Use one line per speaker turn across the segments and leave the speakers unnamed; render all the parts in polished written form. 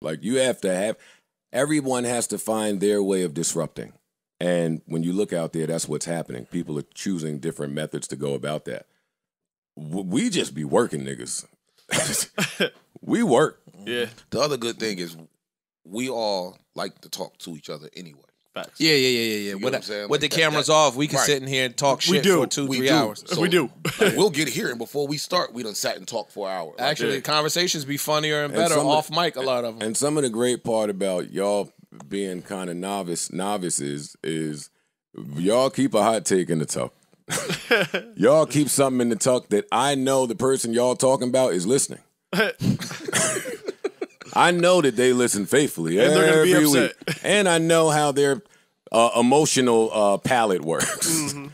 Like, you have to have, everyone has to find their way of disrupting. And when you look out there, that's what's happening. People are choosing different methods to go about that. We just be working, niggas. We work.
Yeah.
The other good thing is we all like to talk to each other anyway.
Facts.
Yeah.
You know what I'm saying?
With
Like
the cameras off, we can sit in here and talk shit for 2-3 hours.
So,
we do.
Like, we'll get here, and before we start, we done sat and talked for an hour.
Actually, conversations be funnier and better off mic, a lot of them.
And some of the great part about y'all being kind of novices is y'all keep a hot take in the tuck. Y'all keep something in the tuck that I know the person y'all talking about is listening. I know that they listen faithfully
And they're gonna be
every
upset.
week. And I know how their emotional palate works.
Mm-hmm.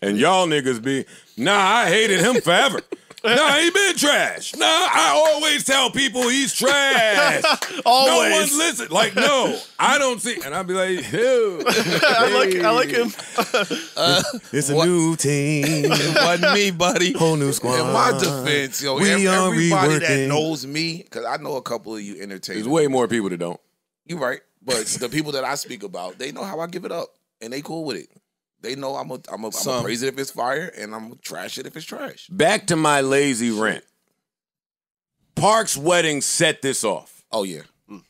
And y'all niggas be, nah, I hated him forever. Nah, he been trash. Nah, I always tell people he's trash.
Always.
No one listen. Like, no, I don't see. And I'll be like, ew.
I like him.
It's a new team.
It wasn't me, buddy.
Whole new squad.
In my defense, yo,
We are
everybody that
reworking.
knows me, because I know a couple of you entertainers.
There's way more people that don't.
You're right, but the people that I speak about, they know how I give it up, and they cool with it. They know I'm a praise it if it's fire, and I'm gonna trash it if it's trash.
Back to my lazy rant. Park's wedding set this off.
Oh yeah.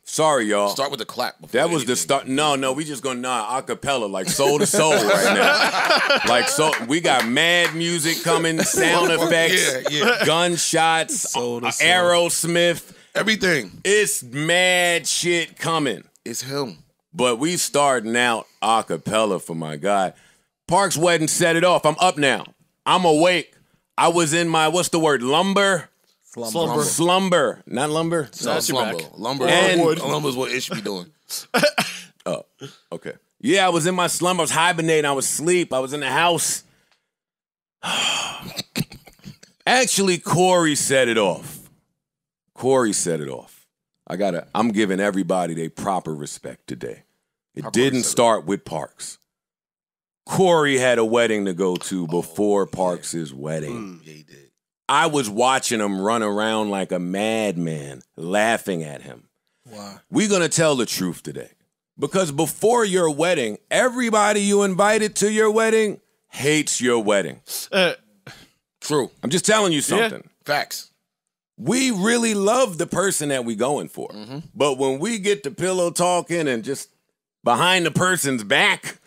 Sorry, y'all.
Start with the clap. before
That was the
anything.
start. No, we just gonna acapella, like soul to soul right now. Like, so we got mad music coming, sound effects, gunshots,
Soul to soul.
Aerosmith.
Everything.
It's mad shit coming.
It's him.
But we starting out acapella for my guy. Park's wedding set it off. I'm up now. I'm awake. I was in my, what's the word, lumber? Slumber. Not lumber?
No,
That's your
slumber.
back.
Lumber.
And-
Lumber's what it should be doing.
Oh, okay. Yeah, I was in my slumber. I was hibernating. I was asleep. I was in the house. Actually, Corey set it off. I'm giving everybody their proper respect today. It didn't start with Parks. Corey had a wedding to go to before Parks' wedding.
Yeah, he did.
I was watching him run around like a madman, laughing at him.
Wow.
We're going to tell the truth today. Because before your wedding, everybody you invited to your wedding hates your wedding.
True.
I'm just telling you something.
Facts.
We really love the person that we going for.
Mm-hmm.
But when we get to pillow talking and just behind the person's back,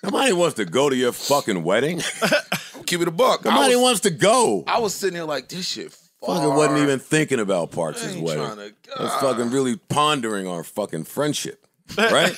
nobody wants to go to your fucking wedding.
Keep it a buck.
Nobody wants to go.
I was sitting here like, this shit
Fucking wasn't even thinking about Parks'
I ain't
wedding.
tryna-
I was fucking really pondering our fucking friendship, right?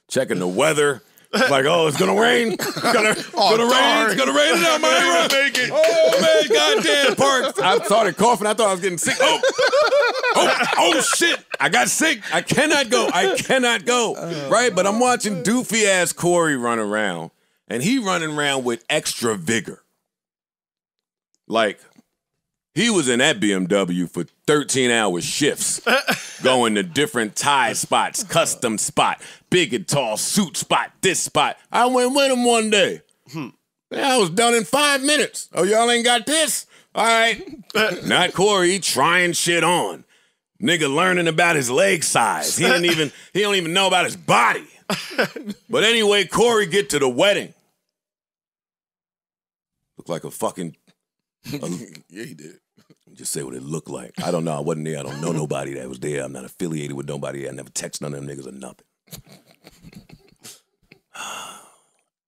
Checking the weather. Like, oh, it's gonna rain. It's gonna rain. It's gonna rain now, man. Oh man, goddamn Parks. I started coughing. I thought I was getting sick. Oh shit. I got sick. I cannot go. Right? But I'm watching doofy ass Corey run around, and he running around with extra vigor. Like, he was in that BMW for 13-hour shifts, going to different tie spots, custom spot, big and tall suit spot, this spot. I went with him one day. I was done in 5 minutes. Oh, y'all ain't got this? All right. Not Corey, trying shit on. Nigga learning about his leg size. He don't even know about his body. But anyway, Corey get to the wedding. Looked like a fucking...
Yeah, he did.
Just say what it looked like. I don't know. I wasn't there. I don't know nobody that was there. I'm not affiliated with nobody. I never text none of them niggas or nothing.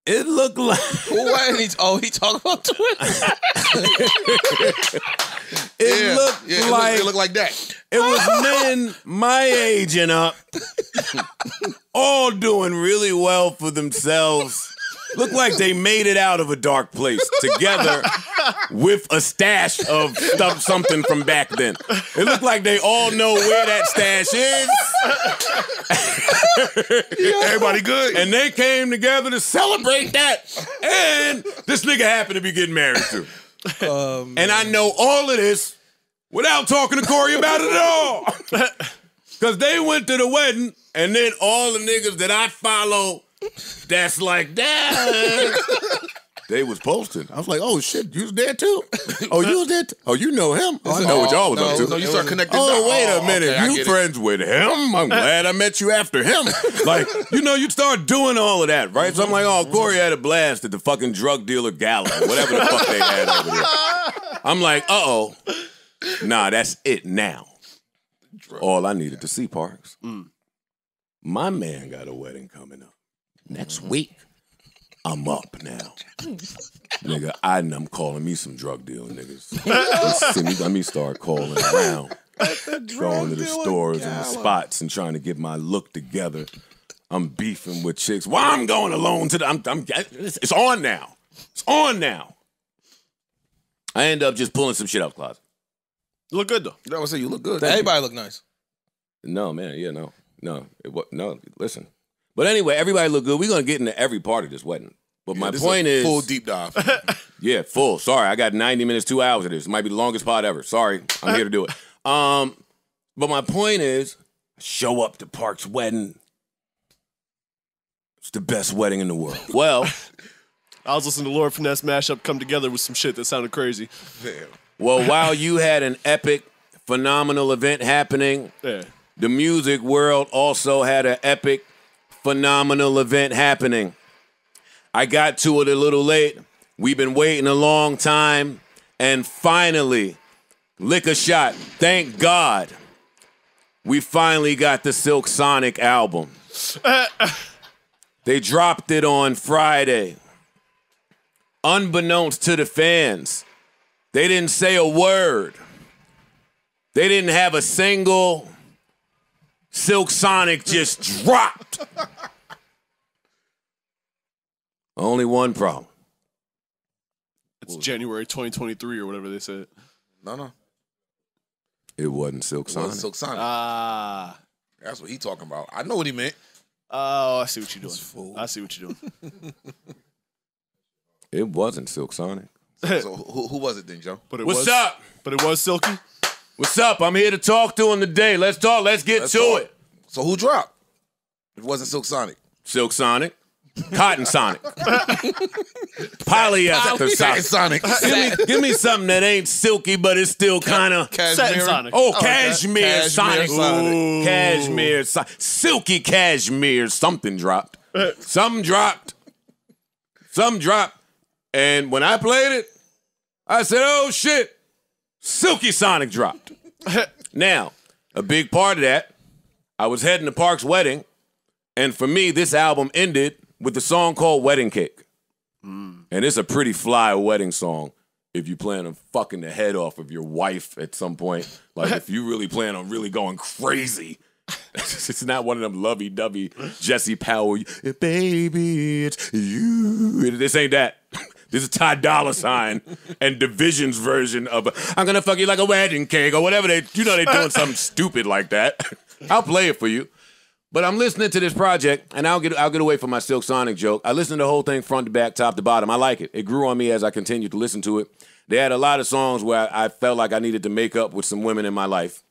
It looked like...
He talking about Twitter?
It looked like...
It looked like that.
It was men my age and up, all doing really well for themselves. Looked like they made it out of a dark place together with a stash of something from back then. It looked like they all know where that stash is.
Everybody good.
And they came together to celebrate that. And this nigga happened to be getting married too. And I know all of this without talking to Corey about it at all. Because they went to the wedding, and then all the niggas that I follow that's like that. They was posting. I was like, oh shit, you was there too? Oh, you was there too? Oh, you know him? Oh, I know what y'all was up to.
No, you start connecting.
Oh, wait a minute.
Okay,
you friends with him? I'm glad I met you after him. Like, you start doing all of that, right? So I'm like, oh, Corey had a blast at the fucking drug dealer gala, whatever the fuck they had over there. I'm like, uh-oh. Nah, that's it now. All I needed to see, Parks. My man got a wedding coming up next week. I'm up now. Nigga, I'm calling me some drug deal niggas. Let me start calling around. Going to the stores and the spots and trying to get my look together. I'm beefing with chicks. Why I'm going alone to the... It's on now. It's on now. I end up just pulling some shit out of the closet.
You look good, though.
I would say you look good.
Everybody look nice.
No, man. Yeah, no. No, listen. But anyway, everybody look good. We're going to get into every part of this wedding. But my point is...
Full deep dive.
Yeah, full. Sorry, I got 90 minutes, 2 hours of this. It might be the longest pod ever. Sorry, I'm here to do it. But my point is, show up to Park's wedding. It's the best wedding in the world. Well...
I was listening to Lord Finesse mashup come together with some shit that sounded crazy.
Damn.
Well, while you had an epic, phenomenal event happening, the music world also had an epic, phenomenal event happening. I got to it a little late. We've been waiting a long time. And finally, lick a shot. Thank God. We finally got the Silk Sonic album. They dropped it on Friday. Unbeknownst to the fans, they didn't say a word. They didn't have a single. Silk Sonic just dropped. Only one problem.
It's January 2023 or whatever they said.
No.
It wasn't Silk Sonic.
It wasn't Silk Sonic. That's what he talking about. I know what he meant.
Oh, I see what you're doing. I see what you're doing.
It wasn't Silk Sonic.
So who was it then, Joe?
What's up?
But it was Silky?
What's up? I'm here to talk to him today. Let's talk. Let's get to it.
So who dropped? It wasn't Silk Sonic.
Silk Sonic. Cotton Sonic. Polyester Sonic. Give me something that ain't silky, but it's still kind of...
Satin Sonic.
Oh, Cashmere Sonic.
Sonic.
Cashmere Sonic. Silky Cashmere. Something dropped. Something dropped. And when I played it, I said, oh, shit. Silky Sonic dropped. Now, a big part of that, I was heading to Park's wedding, and for me, this album ended with the song called Wedding Cake. And it's a pretty fly wedding song if you plan on fucking the head off of your wife at some point. Like, if you really plan on really going crazy. It's not one of them lovey-dovey Jesse Powell, baby, it's you. This ain't that. This is Ty Dolla $ign and Division's version of I'm gonna fuck you like a wedding cake or whatever they're doing something stupid like that. I'll play it for you. But I'm listening to this project, and I'll get away from my Silk Sonic joke. I listened to the whole thing front to back, top to bottom. I like it. It grew on me as I continued to listen to it. They had a lot of songs where I felt like I needed to make up with some women in my life.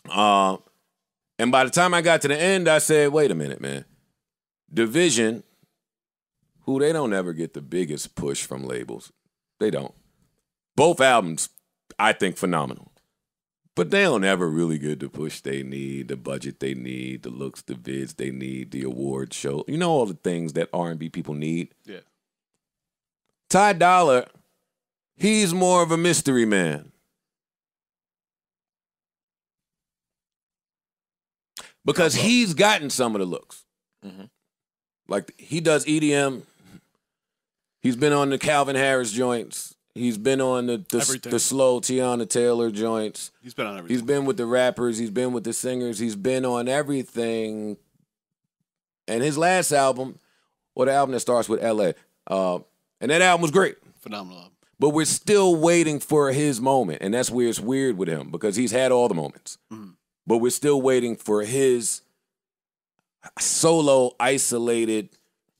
And by the time I got to the end, I said, wait a minute, man. Division, who they don't ever get the biggest push from labels. They don't. Both albums, I think, phenomenal. But they don't ever really get the push they need, the budget they need, the looks, the vids they need, the award show. You know all the things that R&B people need?
Yeah.
Ty Dolla, he's more of a mystery man. Because he's gotten some of the looks. Mm-hmm. Like, he does EDM. He's been on the Calvin Harris joints. He's been on the slow Tiana Taylor joints.
He's been on everything.
He's been with the rappers. He's been with the singers. He's been on everything. And his last album, or the album that starts with L.A., and that album was great.
Phenomenal album.
But we're still waiting for his moment. And that's where it's weird with him, because he's had all the moments. Mm-hmm. But we're still waiting for his solo, isolated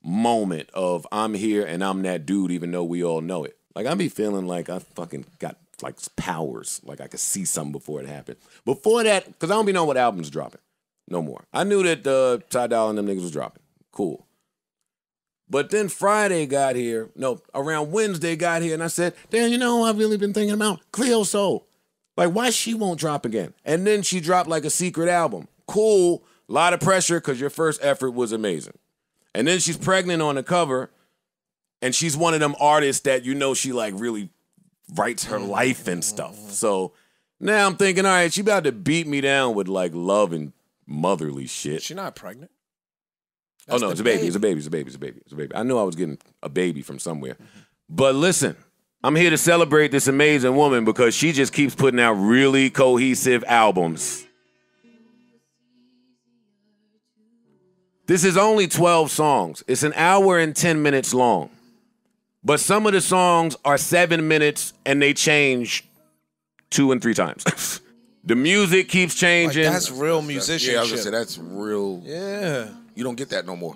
moment of I'm here and I'm that dude, even though we all know it. Like, I be feeling like I fucking got, like, powers. Like, I could see something before it happened. Before that, because I don't be knowing what album's dropping no more. I knew that Ty Dolla and them niggas was dropping. Cool. But then Friday got here. No, around Wednesday got here, and I said, damn, you know who I've really been thinking about? Cleo Soul. Like, why she won't drop again? And then she dropped like a secret album. Cool. A lot of pressure because your first effort was amazing. And then she's pregnant on the cover, and she's one of them artists that you know she like really writes her life and stuff. So now I'm thinking, all right, she about to beat me down with like love and motherly shit.
She's not pregnant.
That's it's a baby. It's a baby. It's a baby. It's a baby. It's a baby. I knew I was getting a baby from somewhere. But listen, I'm here to celebrate this amazing woman because she just keeps putting out really cohesive albums. This is only 12 songs. It's an hour and 10 minutes long. But some of the songs are 7 minutes and they change 2 and 3 times. The music keeps changing.
Like, that's real musicianship.
Yeah, I was gonna say that's real.
Yeah.
You don't get that no more.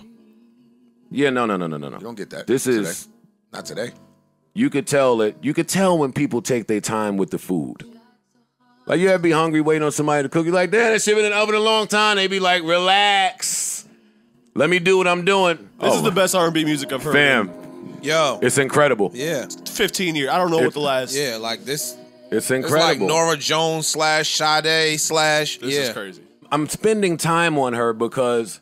Yeah, no.
You don't get that.
This
today.
is
not today.
You could tell it. You could tell when people take their time with the food. Like you ever be hungry waiting on somebody to cook. You like, damn, that shit been in the oven a long time. They be like, relax. Let me do what I'm doing.
This is the best R&B music I've heard.
Fam.
Yo.
It's incredible.
Yeah.
15 years. I don't know what the last.
Yeah, like this.
It's
It's
incredible.
like Nora Jones / Sade /
This is crazy.
I'm spending time on her because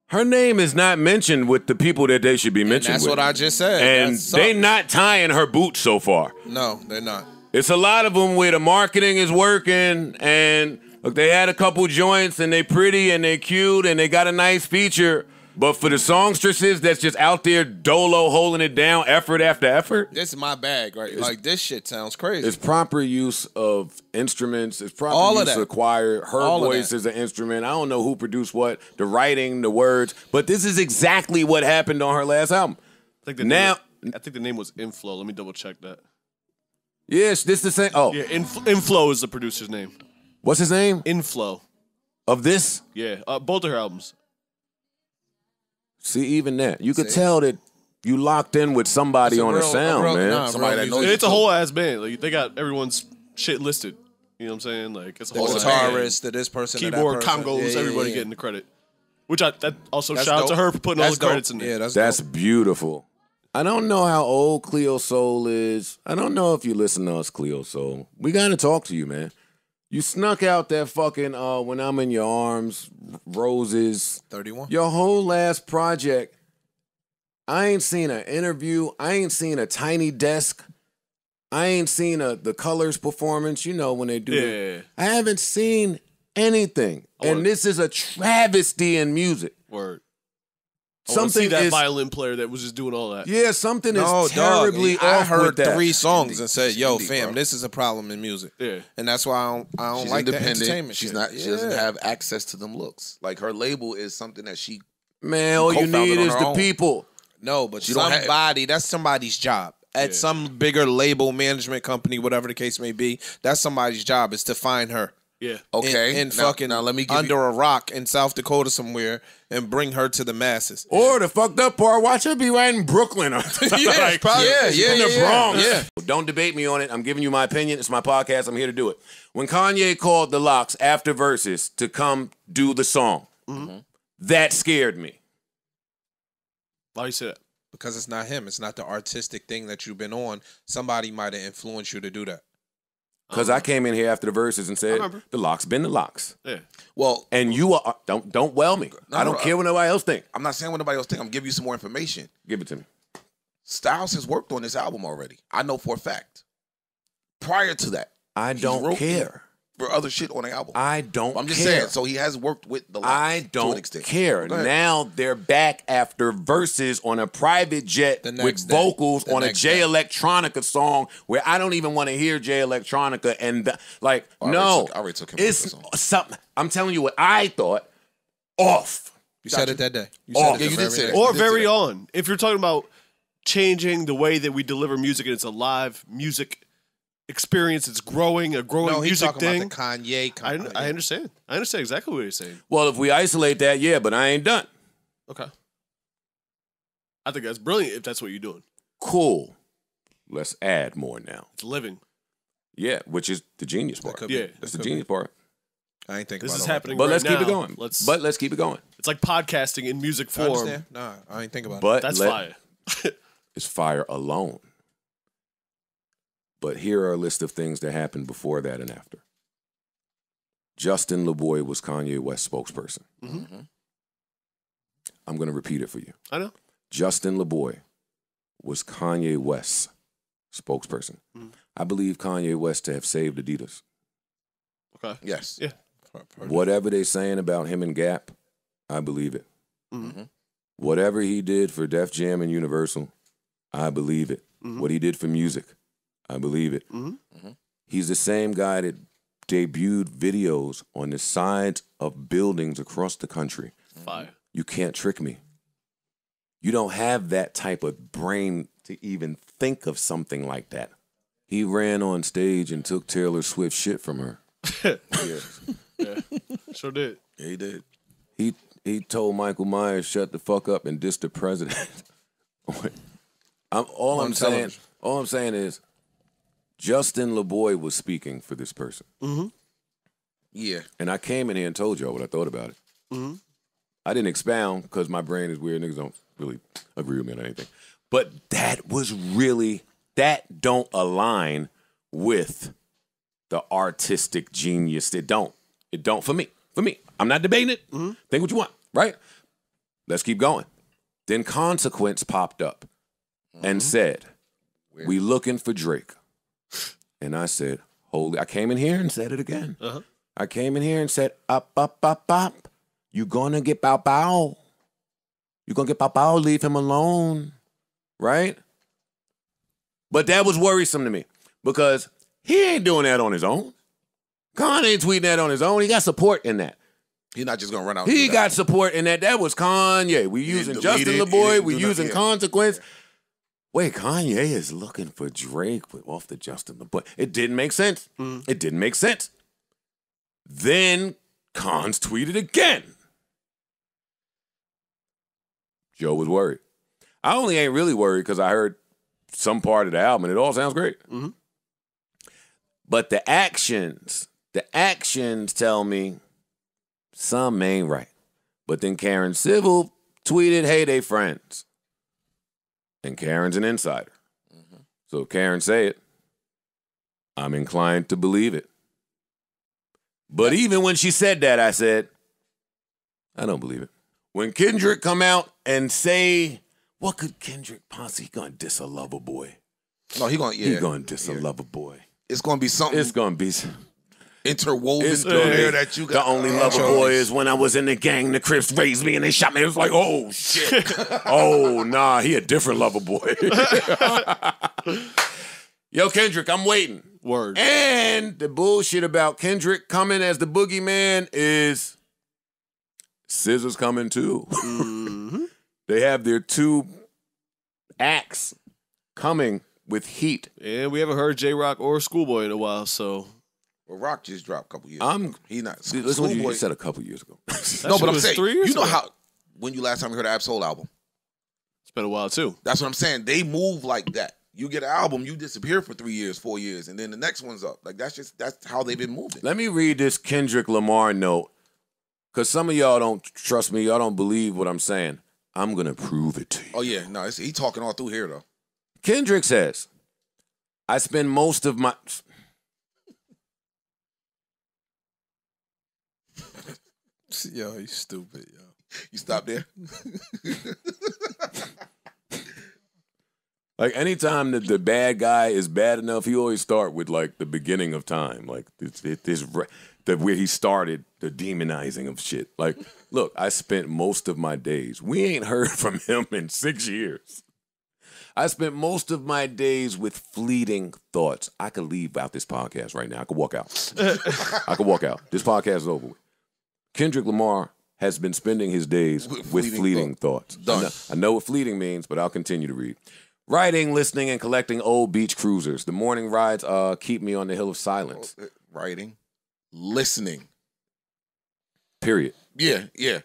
her name is not mentioned with the people that they should be mentioned
That's
with.
what I just said.
And
That
they
sucks.
not tying her boots so far.
No, they're not.
It's a lot of them where the marketing is working and look, they had a couple joints and they pretty and they cute and they got a nice feature. But for the songstresses that's just out there dolo holding it down effort after effort.
This is my bag, right? Like, this shit sounds crazy.
It's proper use of instruments. It's proper
All of
use
that.
of choir. Her
All of
voice
that.
is an instrument. I don't know who produced what, the writing, the words. But this is exactly what happened on her last album.
I think the name was Inflow. Let me double check that.
Yes, this the same. Oh,
Yeah, Inflow is the producer's name.
what's his name?
Inflow.
Of this?
Yeah, both of her albums.
See, even that. You could tell that you locked in with somebody on the sound, man.
Somebody that knows
It's a whole ass band. Like they got everyone's shit listed. You know what I'm saying? Like it's a
the
whole
guitarist, to this person, to that
keyboard,
person.
congos,
Yeah,
everybody
yeah.
getting the credit. Which that also
That's
shout out to
dope.
her for putting all
That's
the credits
dope.
in there.
Yeah,
That's
dope.
beautiful. I don't know how old Cleo Soul is. I don't know if you listen to us, Cleo Soul. We got to talk to you, man. You snuck out that fucking When I'm in Your Arms, Roses.
31.
Your whole last project. I ain't seen an interview. I ain't seen a Tiny Desk. I ain't seen the Colors performance. You know when they do that. I haven't seen anything. And this is a travesty in music.
Word.
Something
see that
is
violin player that was just doing all that.
Yeah, something
No,
is terribly
dog. I
off
heard
with that.
3 songs and said, "Yo,
Indie,
fam,
bro.
this is a problem in music."
Yeah.
And that's why I don't
She's
like the
independent.
entertainment.
She's
shit.
not. She doesn't
Yeah.
have access to them looks. Like her label is something that she.
Man, all you
co-founded
need
on
is
her
the
own.
people.
No, but
She don't have-
somebody, that's somebody's job. At some bigger label, management company, whatever the case may be, that's somebody's job is to find her.
Yeah.
Okay.
In
now,
fucking
now let me give
under
you,
a rock in South Dakota somewhere and bring her to the masses.
Or the fucked up part, watch her be right in Brooklyn.
Yeah, probably.
in the Bronx.
Yeah.
Don't debate me on it. I'm giving you my opinion. It's my podcast. I'm here to do it. When Kanye called the Lox after Versus to come do the song, that scared me.
Why you say that?
Because it's not him. It's not the artistic thing that you've been on. Somebody might have influenced you to do that.
Because I came in here after the Versus and said,
remember.
the Lox been the Lox.
Yeah.
well,
And you are, don't well me. I don't care what nobody else think.
I'm not saying what nobody else think. I'm giving you some more information.
Give it to me.
Styles has worked on this album already. I know for a fact. Prior to that,
I
he
don't
wrote
care.
for other shit on the album.
I don't
I'm just
care.
saying. So he has worked with the Lox
I
to an
don't
extent.
care.
Go ahead.
Now they're back after Versus on a private jet
The
with
next day.
vocals
The
on a
next
Jay
day.
Electronica song where I don't even want to hear Jay Electronica and
I
no,
already took him off
it's
the song.
something. I'm telling you what I thought. Off.
You said it that day. You
Oh,
said
yeah,
it
you
the
did
very
say
day.
that.
Or
You did say
very
that.
on. If you're talking about changing the way that we deliver music and it's a live music experience, it's growing, a growing
No, he's
music
talking
thing.
about the Kanye.
I understand. I understand exactly what he's saying.
Well, if we isolate that, yeah, but I ain't done.
Okay. I think that's brilliant if that's what you're doing.
Cool. Let's add more now.
It's living.
Yeah, which is the genius part.
could
Yeah.
That's the genius part.
I ain't thinking
This
about
is
it like
happening
But
right
let's keep it
now.
going. Let's keep it going.
It's like podcasting in music
that. I
form.
understand. Nah, I ain't thinking about it.
But
That's fire.
It's fire alone. But here are a list of things that happened before that and after. Justin LeBoy was Kanye West's spokesperson.
Mm-hmm.
I'm going to repeat it for you.
I know.
Justin LeBoy was Kanye West's spokesperson.
Mm-hmm.
I believe Kanye West to have saved Adidas.
Okay.
Yes.
Yeah.
Whatever they saying about him and Gap, I believe it.
Mm-hmm.
Whatever he did for Def Jam and Universal, I believe it.
Mm-hmm.
What he did for music, I believe it.
Mm-hmm.
He's the same guy that debuted videos on the sides of buildings across the country.
Fire.
You can't trick me. You don't have that type of brain to even think of something like that. He ran on stage and took Taylor Swift shit from her.
Yeah. Sure did.
Yeah, he did.
He told Michael Myers, shut the fuck up and diss the president. All I'm saying is Justin LeBoy was speaking for this person.
Mm-hmm.
Yeah.
And I came in here and told y'all what I thought about it.
Mm-hmm.
I didn't expound because my brain is weird. Niggas don't really agree with me on anything. But that don't align with the artistic genius. It don't for me. I'm not debating it.
Mm-hmm.
Think what you want, right? Let's keep going. Then Consequence popped up and said, we looking for Drake. And I said, holy, I came in here and said it again.
Uh-huh.
I came in here and said, up. You gonna get bow bow. You gonna get bow bow, leave him alone. Right? But that was worrisome to me because he ain't doing that on his own. Kanye ain't tweeting that on his own. He got support in that.
He's not just gonna run out.
He got support in that. That was Kanye. We using Justin LeBoy. We using Consequence. Wait, Kanye is looking for Drake off the Justin LeBoy. It didn't make sense. It didn't make sense. Then Cons tweeted again. Joe was worried. I only ain't really worried because I heard some part of the album and it all sounds great.
Mm-hmm.
But the actions tell me some ain't right. But then Karen Civil tweeted, hey, they friends. And Karen's an insider. Mm-hmm. So if Karen say it, I'm inclined to believe it. But even when she said that, I said, I don't believe it. When Kendrick come out and say, what could Kendrick possibly, he gonna diss a lover boy?
No, he gonna
diss a lover boy.
It's gonna be something.
It's gonna be
interwoven in there that you got.
The only lover boy is when I was in the gang, the Crips raised me and they shot me. It was like, oh shit. Oh nah, he a different lover boy. Yo, Kendrick, I'm waiting.
Word.
And the bullshit about Kendrick coming as the boogeyman is SZA's coming too.
Mm-hmm.
They have their two acts coming with heat.
And we haven't heard J-Rock or Schoolboy in a while, so.
Well, Rock just dropped a couple years ago. He not.
Listen what you said a couple years ago.
No, but I'm saying,
3 years
you know
ago.
how, when you last time you heard an Ab-Soul album?
It's been a while, too.
That's what I'm saying. They move like that. You get an album, you disappear for 3 years, 4 years, and then the next one's up. Like, that's how they've been moving.
Let me read this Kendrick Lamar note, because some of y'all don't trust me. Y'all don't believe what I'm saying. I'm going to prove it to you.
Oh, yeah. No, he talking all through here, though.
Kendrick says, I spend most of my...
Yo, he's stupid, yo.
You stop there?
Like, anytime that the bad guy is bad enough, he always start with, like, the beginning of time. Like, where he started the demonizing of shit. Like, look, I spent most of my days. We ain't heard from him in 6 years. I spent most of my days with fleeting thoughts. I could leave out this podcast right now. I could walk out. I could walk out. This podcast is over with. Kendrick Lamar has been spending his days with fleeting thoughts.
Done.
I know what fleeting means, but I'll continue to read. Writing, listening, and collecting old beach cruisers. The morning rides keep me on the hill of silence.
Writing, listening.
Period.
Yeah.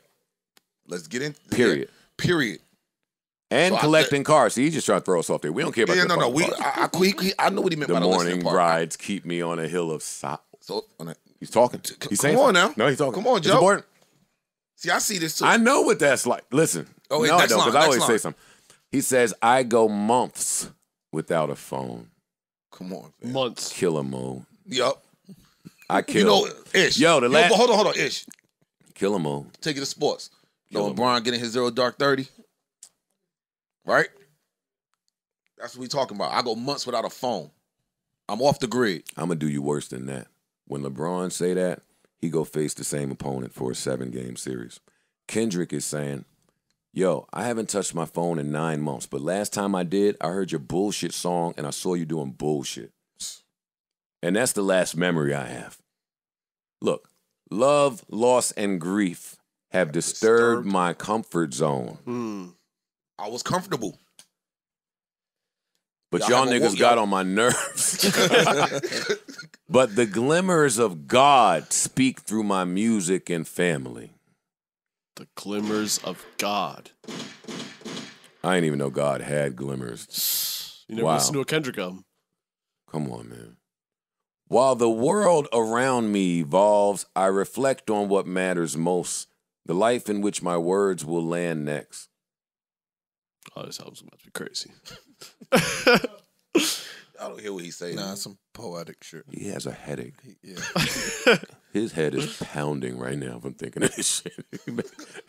Let's get in.
Period.
Yeah. Period.
And so collecting cars. See, he just trying to throw us off there. We don't care about that.
No. I know what he meant
the
by the
morning
listening part.
rides keep me on a hill of silence.
So
He's talking. He's saying
Come on
something.
now.
No, he's talking.
Come on,
It's
Joe.
important.
See, I see this too.
I know what that's like. Listen.
Oh, wait,
no, I
next
don't, because
line,
I always
next
say
line.
something. He says, I go months without a phone.
Come on, man.
Months.
Killer mode.
Yup.
I kill.
You know, Ish.
Yo, the last.
but hold on, Ish.
Killer mode.
Take it to sports. You know,
Kill him.
LeBron getting his 0 dark 30. Right? That's what we talking about. I go months without a phone. I'm off the grid.
I'm going to do you worse than that. When LeBron say that, he go face the same opponent for a 7-game series. Kendrick is saying, yo, I haven't touched my phone in 9 months, but last time I did, I heard your bullshit song and I saw you doing bullshit. And that's the last memory I have. Look, love, loss, and grief have disturbed my comfort zone.
I was comfortable.
But
Y'all
y'all
have a
niggas
wo-
got
y'all-
on my nerves. But the glimmers of God speak through my music and family.
The glimmers of God.
I didn't even know God had glimmers.
You never
Wow.
listened to a Kendrick album.
Come on, man. While the world around me evolves, I reflect on what matters most, the life in which my words will land next.
Oh, this album's about to be crazy.
I don't hear what he's saying.
Nah, some poetic shit.
He has a headache.
Yeah.
His head is pounding right now from thinking of this shit.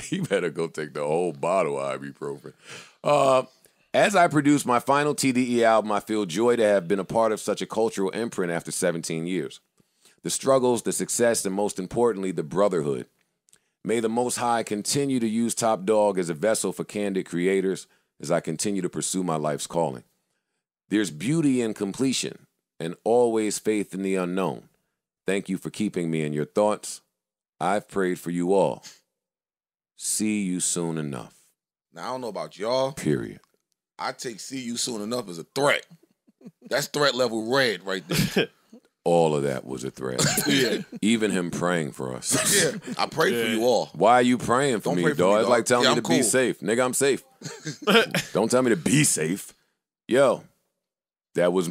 He better go take the whole bottle of ibuprofen. As I produce my final TDE album, I feel joy to have been a part of such a cultural imprint after 17 years. The struggles, the success, and most importantly, the brotherhood. May the Most High continue to use Top Dog as a vessel for candid creators as I continue to pursue my life's calling. There's beauty in completion and always faith in the unknown. Thank you for keeping me in your thoughts. I've prayed for you all. See you soon enough.
Now, I don't know about y'all.
Period.
I take see you soon enough as a threat. That's threat level red right there.
All of that was a threat.
Yeah.
Even him praying for us.
Yeah. I pray for you all.
Why are you praying for
Don't
me,
pray for
dog?
me,
It's
dog.
like telling
Yeah,
me
I'm
to be
cool.
safe. Nigga, I'm safe. Don't tell me to be safe. Yo, that was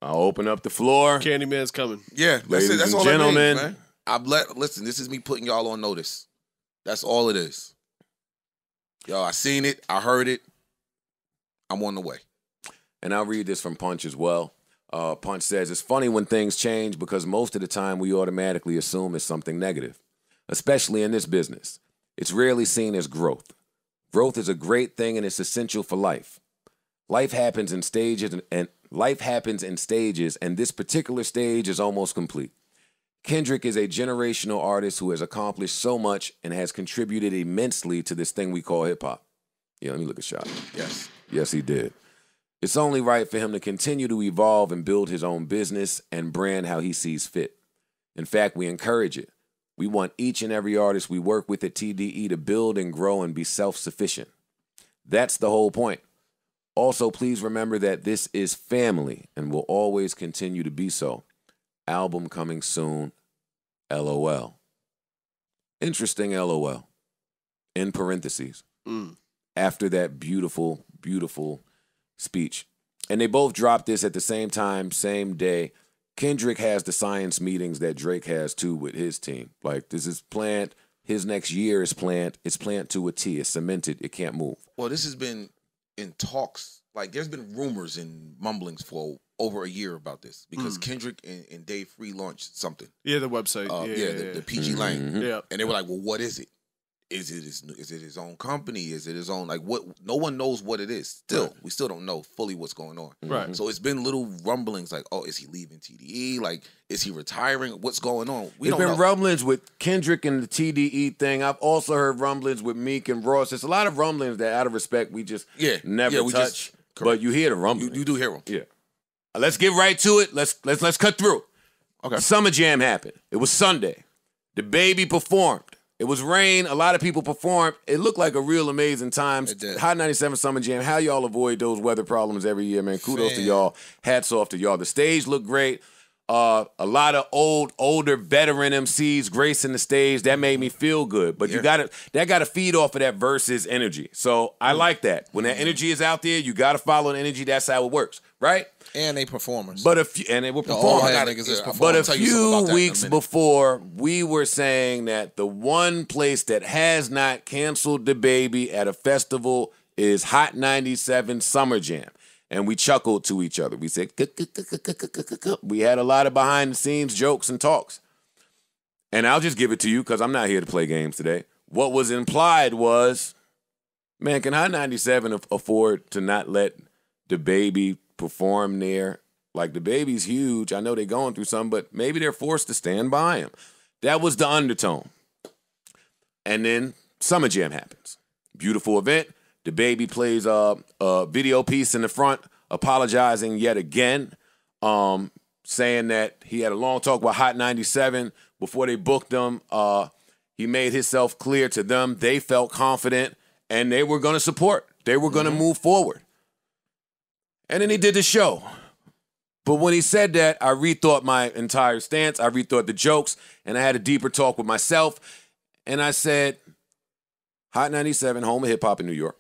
I'll open up the floor.
Candyman's coming.
Yeah, that's
Ladies
it. That's
and
all
gentlemen.
that means, man. Listen, this is me putting y'all on notice. That's all it is. Yo, I seen it. I heard it. I'm on the way.
And I'll read this from Punch as well. Punch says, it's funny when things change because most of the time we automatically assume it's something negative, especially in this business. It's rarely seen as growth. Growth is a great thing and it's essential for life. Life happens in stages and this particular stage is almost complete. Kendrick is a generational artist who has accomplished so much and has contributed immensely to this thing we call hip hop. Yeah, let me look a shot.
Yes.
Yes, he did. It's only right for him to continue to evolve and build his own business and brand how he sees fit. In fact, we encourage it. We want each and every artist we work with at TDE to build and grow and be self-sufficient. That's the whole point. Also, please remember that this is family and will always continue to be so. Album coming soon, LOL. Interesting LOL. In parentheses. After that beautiful, beautiful speech. And they both dropped this at the same time, same day. Kendrick has the science meetings that Drake has too with his team. Like, this is planned. His next year is planned. It's planned to a T. It's cemented. It can't move.
Well, this has been in talks. Like, there's been rumors and mumblings for over a year about this because Kendrick and Dave Free launched something.
Yeah, the website.
The PG Lane.
Yeah.
And they were like, well, what is it? Is it his own company? Is it his own, like, what? No one knows what it is. Still, we still don't know fully what's going on.
Right.
So it's been little rumblings like, oh, is he leaving TDE? Like, is he retiring? What's going on? We
There's
don't
been
know.
rumblings with Kendrick and the TDE thing. I've also heard rumblings with Meek and Ross. There's a lot of rumblings that, out of respect, we just never
we
touch.
correct.
But you hear the rumblings.
You do hear them.
Yeah. Let's get right to it. Let's cut through.
Okay.
Summer Jam happened. It was Sunday. The Baby performed. It was rain. A lot of people performed. It looked like a real amazing time.
It did.
Hot 97 Summer Jam. How y'all avoid those weather problems every year, man? Kudos to y'all. Hats off to y'all. The stage looked great. A lot of older veteran MCs gracing the stage. That made me feel good. But that gotta feed off of that versus energy. So I like that. When that energy is out there, you gotta follow the energy. That's how it works, right?
And they performers.
But they were performers. But a few weeks before, we were saying that the one place that has not canceled the baby at a festival is Hot 97 Summer Jam. And we chuckled to each other. We said, we had a lot of behind-the-scenes jokes and talks. And I'll just give it to you because I'm not here to play games today. What was implied was, man, can Hot 97 afford to not let the baby perform there? Like, the baby's huge. I know they're going through something, but maybe they're forced to stand by him. That was the undertone. And then Summer Jam happens. Beautiful event. The baby plays a video piece in the front, apologizing yet again, saying that he had a long talk with Hot 97 before they booked him. He made himself clear to them. They felt confident, and they were going to support. They were going to move forward. And then he did the show. But when he said that, I rethought my entire stance. I rethought the jokes, and I had a deeper talk with myself. And I said, Hot 97, home of hip-hop in New York.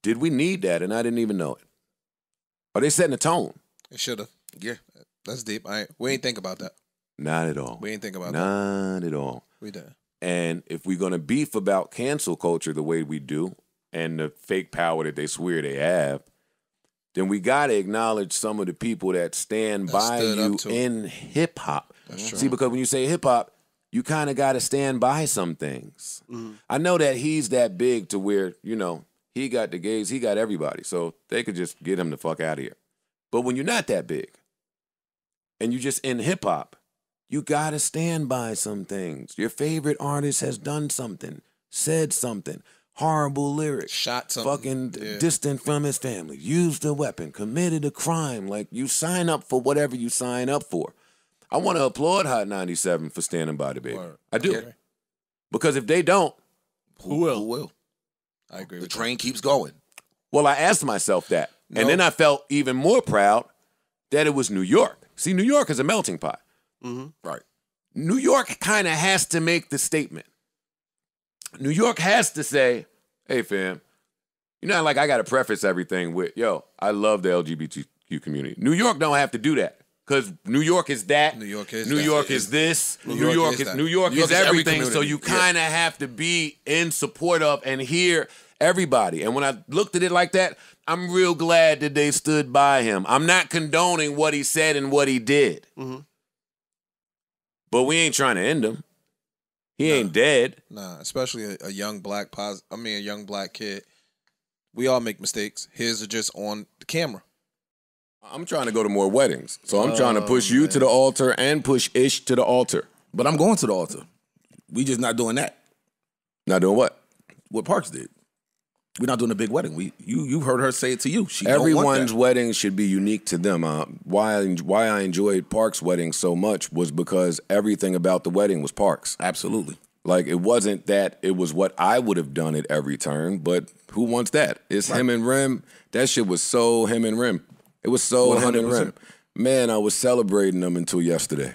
Did we need that? And I didn't even know it. Are they setting a tone?
They should have. Yeah. That's deep. We ain't think about that.
Not at all.
We ain't think about that.
Not at all.
We did.
And if we're going to beef about cancel culture the way we do and the fake power that they swear they have, then we got to acknowledge some of the people that stand by you in hip-hop. See, because when you say hip-hop, you kind of got to stand by some things. Mm-hmm. I know that he's that big to where, you know, he got the gays, he got everybody. So they could just get him the fuck out of here. But when you're not that big and you just in hip-hop, you got to stand by some things. Your favorite artist has done something, said something, horrible lyrics,
shot something,
fucking distant from his family, used a weapon, committed a crime. Like, you sign up for whatever you sign up for. I want to applaud Hot 97 for standing by the baby.
Word.
I do.
Okay.
Because if they don't,
who will?
I agree.
The train keeps going.
Well, I asked myself that. No. And then I felt even more proud that it was New York. See, New York is a melting pot.
Mm-hmm. Right.
New York kind of has to make the statement. New York has to say, hey, fam, you know, like I got to preface everything with, yo, I love the LGBTQ community. New York don't have to do that. Because New York is that. New York is this. New York is everything. So you kind of have to be in support of and hear everybody. And when I looked at it like that, I'm real glad that they stood by him. I'm not condoning what he said and what he did. Mm-hmm. But we ain't trying to end him. He ain't dead.
Nah, especially a young black kid. We all make mistakes. His are just on the camera.
I'm trying to go to more weddings. So I'm trying to push you to the altar and push Ish to the altar.
But I'm going to the altar. We just not doing that.
Not doing what?
What Parks did. We're not doing a big wedding. You heard her say it to you.
Everyone's wedding should be unique to them. Why I enjoyed Parks' wedding so much was because everything about the wedding was Parks.
Absolutely.
Like, it wasn't that it was what I would have done at every turn, but who wants that? It's him and Rim. That shit was so him and Rim. It was so 100%. Him and Rim. Man, I was celebrating them until yesterday.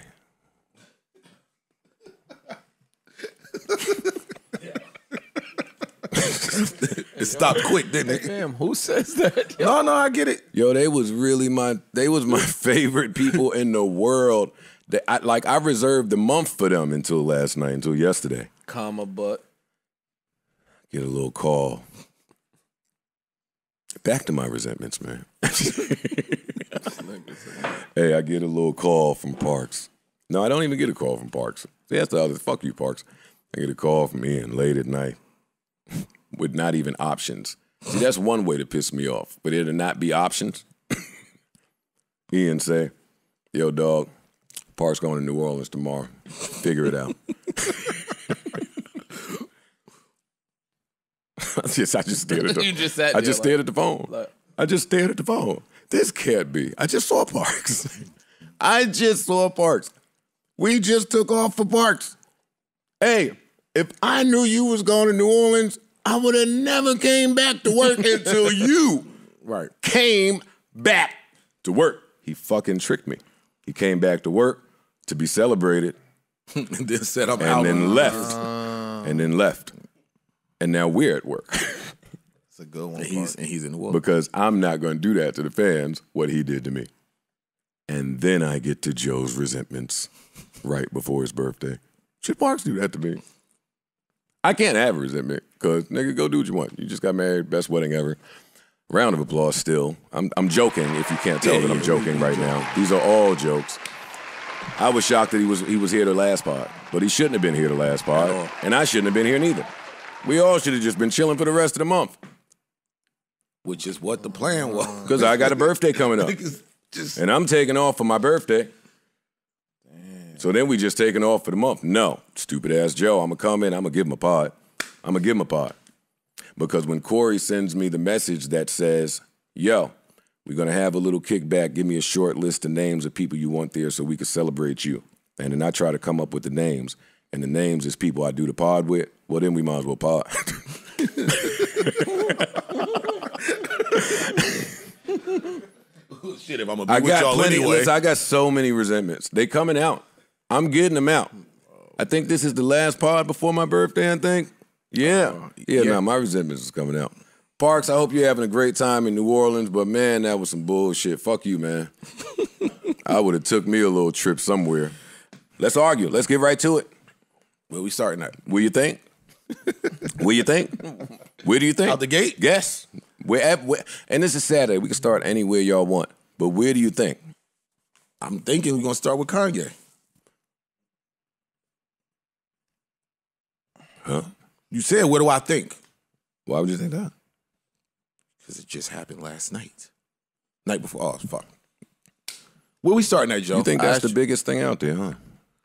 It stopped quick, didn't it?
Damn, who says that?
No, I get it.
Yo, they was my favorite people in the world. I reserved the month for them until last night, until yesterday.
But
get a little call. Back to my resentments, man. Hey, I get a little call from Parks. No, I don't even get a call from Parks. See, that's the other. Fuck you, Parks. I get a call from Ian late at night with not even options. See, that's one way to piss me off. But it'll not be options. Ian say, yo, dog, Parks going to New Orleans tomorrow. Figure it out. I just stared at the,
you just sat
I just stared at the phone. I just stared at the phone. This can't be. I just saw Parks. I just saw Parks. We just took off for Parks. Hey, if I knew you was going to New Orleans, I would have never came back to work until you came back to work. He fucking tricked me. He came back to work to be celebrated.
And then said I'm out.
And then left. And then left. And now we're at work.
It's a good one.
And he's in the world.
Because I'm not going to do that to the fans, what he did to me. And then I get to Joe's resentments right before his birthday. Should Parks do that to me? I can't have resentment because, nigga, go do what you want. You just got married, best wedding ever. Round of applause still. I'm joking if you can't tell that I'm joking right now. These are all jokes. I was shocked that he was here the last pod, but he shouldn't have been here the last pod, and I shouldn't have been here neither. We all should have just been chilling for the rest of the month.
Which is what the plan was.
Because I got a birthday coming up. And I'm taking off for my birthday. Damn. So then we just taking off for the month. No, stupid ass Joe, I'm going to come in, I'm going to give him a pod. I'm going to give him a pod. Because when Corey sends me the message that says, yo, we're going to have a little kickback, give me a short list of names of people you want there so we can celebrate you. And then I try to come up with the names. And the names is people I do the pod with. Well, then we might as well pod.
Shit, if I'm gonna be with y'all anyway.
Listen, I got so many resentments. They coming out. I'm getting them out. I think this is the last pod before my birthday, I think. Yeah. No, my resentments is coming out. Parks, I hope you're having a great time in New Orleans, but man, that was some bullshit. Fuck you, man. I would have took me a little trip somewhere. Let's argue. Let's get right to it.
Where we starting at?
Where you think? Where you think? Where do you think?
Out the gate?
Yes. Where, and this is Saturday. We can start anywhere y'all want. But where do you think?
I'm thinking we're going to start with Kanye.
Huh?
You said, what do I think?
Why would you think that?
Because it just happened last night. Night before. Oh, fuck. Where we starting at, Joe?
You think that's the biggest thing out there, huh?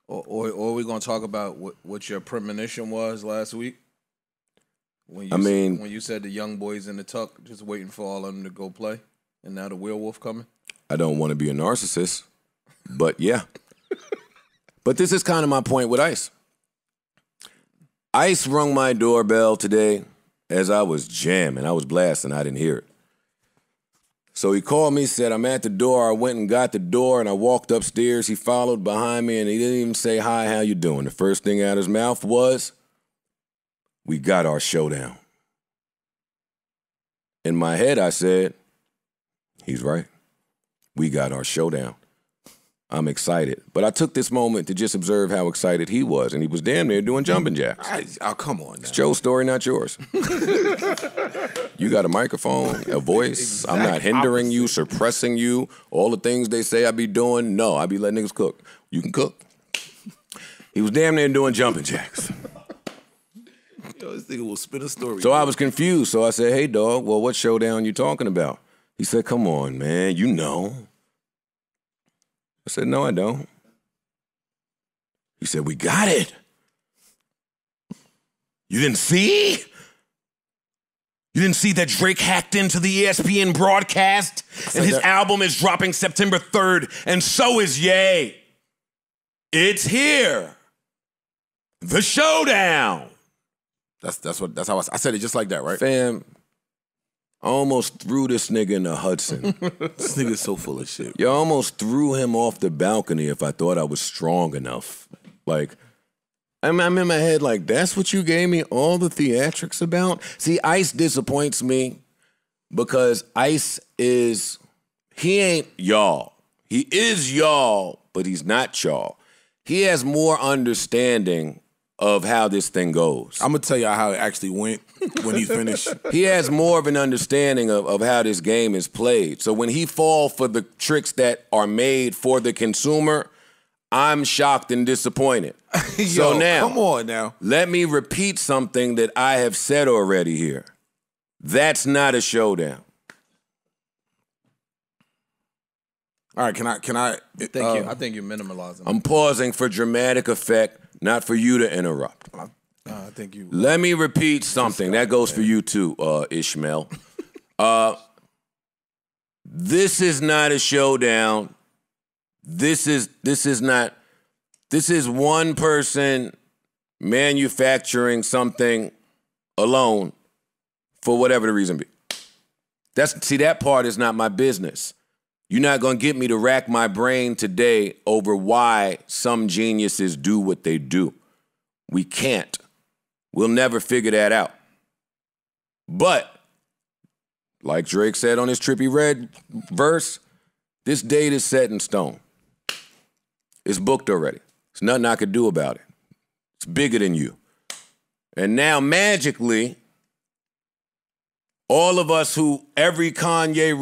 Or we gonna talk about what your premonition was last week? When you said the young boys in the tuck, just waiting for all of them to go play, and now the werewolf coming.
I don't want to be a narcissist, but yeah. But this is kind of my point with Ice. Ice rung my doorbell today as I was jamming. I was blasting. I didn't hear it. So he called me, said, I'm at the door. I went and got the door, and I walked upstairs. He followed behind me, and he didn't even say, hi, how you doing? The first thing out of his mouth was, we got our showdown. In my head, I said, he's right. We got our showdown. I'm excited. But I took this moment to just observe how excited he was, and he was damn near doing jumping jacks.
Oh, come on now.
It's Joe's story, not yours. You got a microphone, a voice. Exactly. I'm not hindering you, suppressing you. All the things they say I be doing, no, I be letting niggas cook. You can cook. He was damn near doing jumping jacks.
Yo, this nigga will spin a story.
So I was confused. So I said, hey, dog, well, what showdown you talking about? He said, come on, man, you know. I said, no, I don't. He said, we got it. You didn't see? You didn't see that Drake hacked into the ESPN broadcast and his album is dropping September 3rd, and so is Ye. It's here. The showdown.
That's how I said it just like that, right?
Fam, I almost threw this nigga in the Hudson.
This nigga's so full of shit.
You almost threw him off the balcony if I thought I was strong enough. Like, I'm in my head like, that's what you gave me all the theatrics about? See, Ice disappoints me because Ice he ain't y'all. He is y'all, but he's not y'all. He has more understanding of how this thing goes.
I'm going to tell y'all how it actually went when he finished.
He has more of an understanding of how this game is played. So when he fall for the tricks that are made for the consumer, I'm shocked and disappointed.
Yo,
so now,
come on now.
Let me repeat something that I have said already here. That's not a showdown.
All right, can I?
I think you're minimalizing.
I'm pausing for dramatic effect, not for you to interrupt.
I think you.
Let me repeat something. That goes for you too, Ishmael. This is not a showdown. This is one person manufacturing something alone for whatever the reason be. That part is not my business. You're not going to get me to rack my brain today over why some geniuses do what they do. We can't. We'll never figure that out. But like Drake said on his Trippie Redd verse, this date is set in stone. It's booked already. There's nothing I could do about it. It's bigger than you. And now, magically, all of us who every Kanye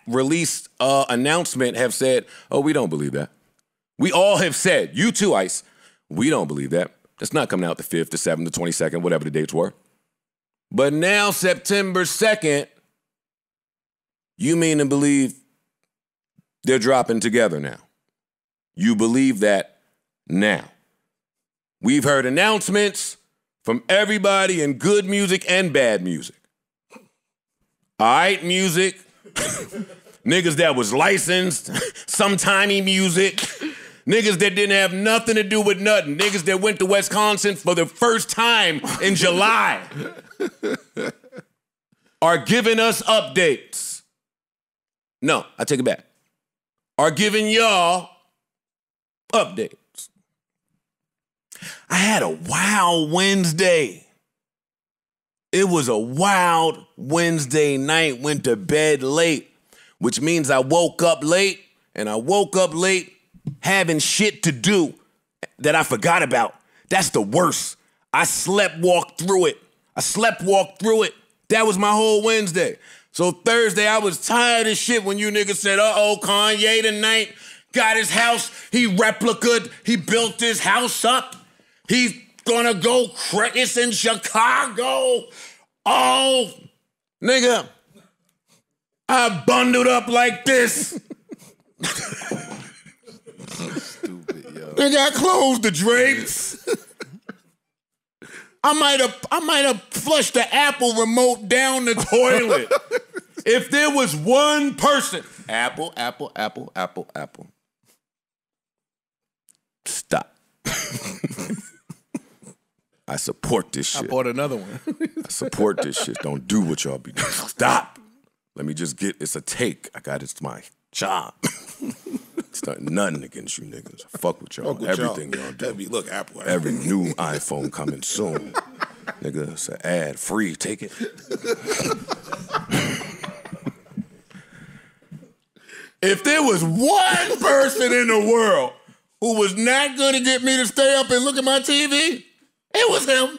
released announcement have said, oh, we don't believe that. We all have said, you too, Ice, we don't believe that. That's not coming out the 5th, the 7th, the 22nd, whatever the dates were. But now, September 2nd, you mean to believe they're dropping together now. You believe that now. We've heard announcements from everybody in good music and bad music. All right, music. Niggas that was licensed, sometimey music. Niggas that didn't have nothing to do with nothing. Niggas that went to Wisconsin for the first time in July are giving us updates. No, I take it back. Are giving y'all updates. I had a wild Wednesday. It was a wild Wednesday night, went to bed late, which means I woke up late, and I woke up late having shit to do that I forgot about. That's the worst. I walked through it. That was my whole Wednesday. So Thursday, I was tired as shit when you niggas said, uh-oh, Kanye tonight got his house. He built his house up. He's gonna go it's in Chicago. Oh, nigga, I bundled up like this.
Stupid, yo.
Nigga, I closed the drapes. I might have flushed the Apple remote down the toilet. If there was one person. Apple. Stop. I support this shit.
I bought another one.
I support this shit. Don't do what y'all be doing. Stop. Let me just it's a take. It's my job. It's nothing against you niggas. Fuck with y'all. Everything y'all do.
Look, Apple.
Every new iPhone coming soon. Nigga, it's an ad free. Take it. If there was one person in the world who was not going to get me to stay up and look at my TV, it was him.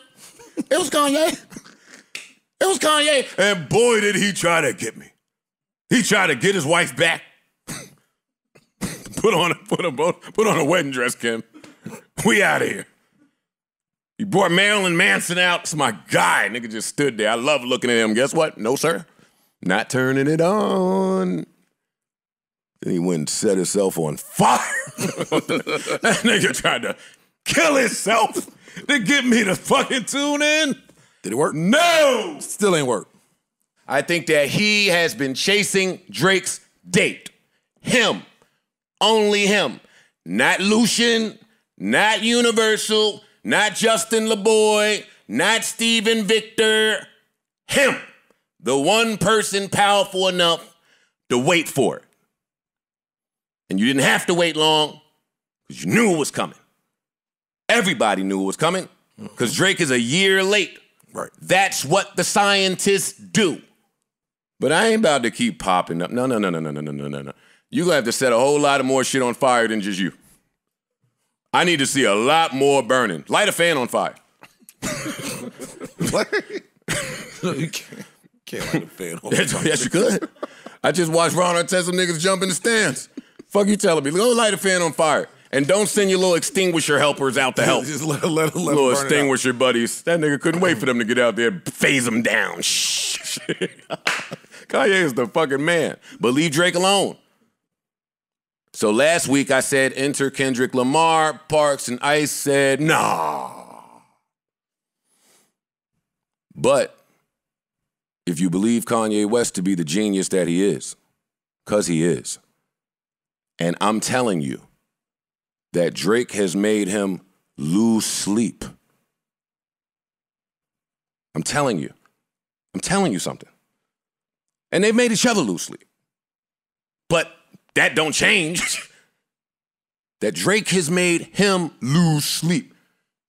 It was Kanye. And boy, did he try to get me. He tried to get his wife back. Put on a wedding dress, Kim. We out of here. He brought Marilyn Manson out. It's my guy. Nigga just stood there. I love looking at him. Guess what? No, sir. Not turning it on. Then he went and set himself on fire. That nigga tried to kill himself to get me to fucking tune in.
Did it work?
No!
Still ain't work.
I think that he has been chasing Drake's date. Him. Only him. Not Lucian, not Universal, not Justin LeBoy, not Steven Victor. Him. The one person powerful enough to wait for it. And you didn't have to wait long because you knew it was coming. Everybody knew it was coming because Drake is a year late.
Right.
That's what the scientists do. But I ain't about to keep popping up. No. You're going to have to set a whole lot of more shit on fire than just you. I need to see a lot more burning. Light a fan on fire.
What? No, you can't light a fan on fire.
Yes, you could. I just watched Ron Artest some niggas jump in the stands. Fuck you telling me. Go light a fan on fire. And don't send your little extinguisher helpers out to help.
Just let
little extinguisher buddies. That nigga couldn't wait for them to get out there and phase them down. Shh. Kanye is the fucking man. But leave Drake alone. So last week I said enter Kendrick Lamar. Parks and Ice said nah. But if you believe Kanye West to be the genius that he is, because he is, and I'm telling you that Drake has made him lose sleep. I'm telling you something. And they've made each other lose sleep. But that don't change. That Drake has made him lose sleep.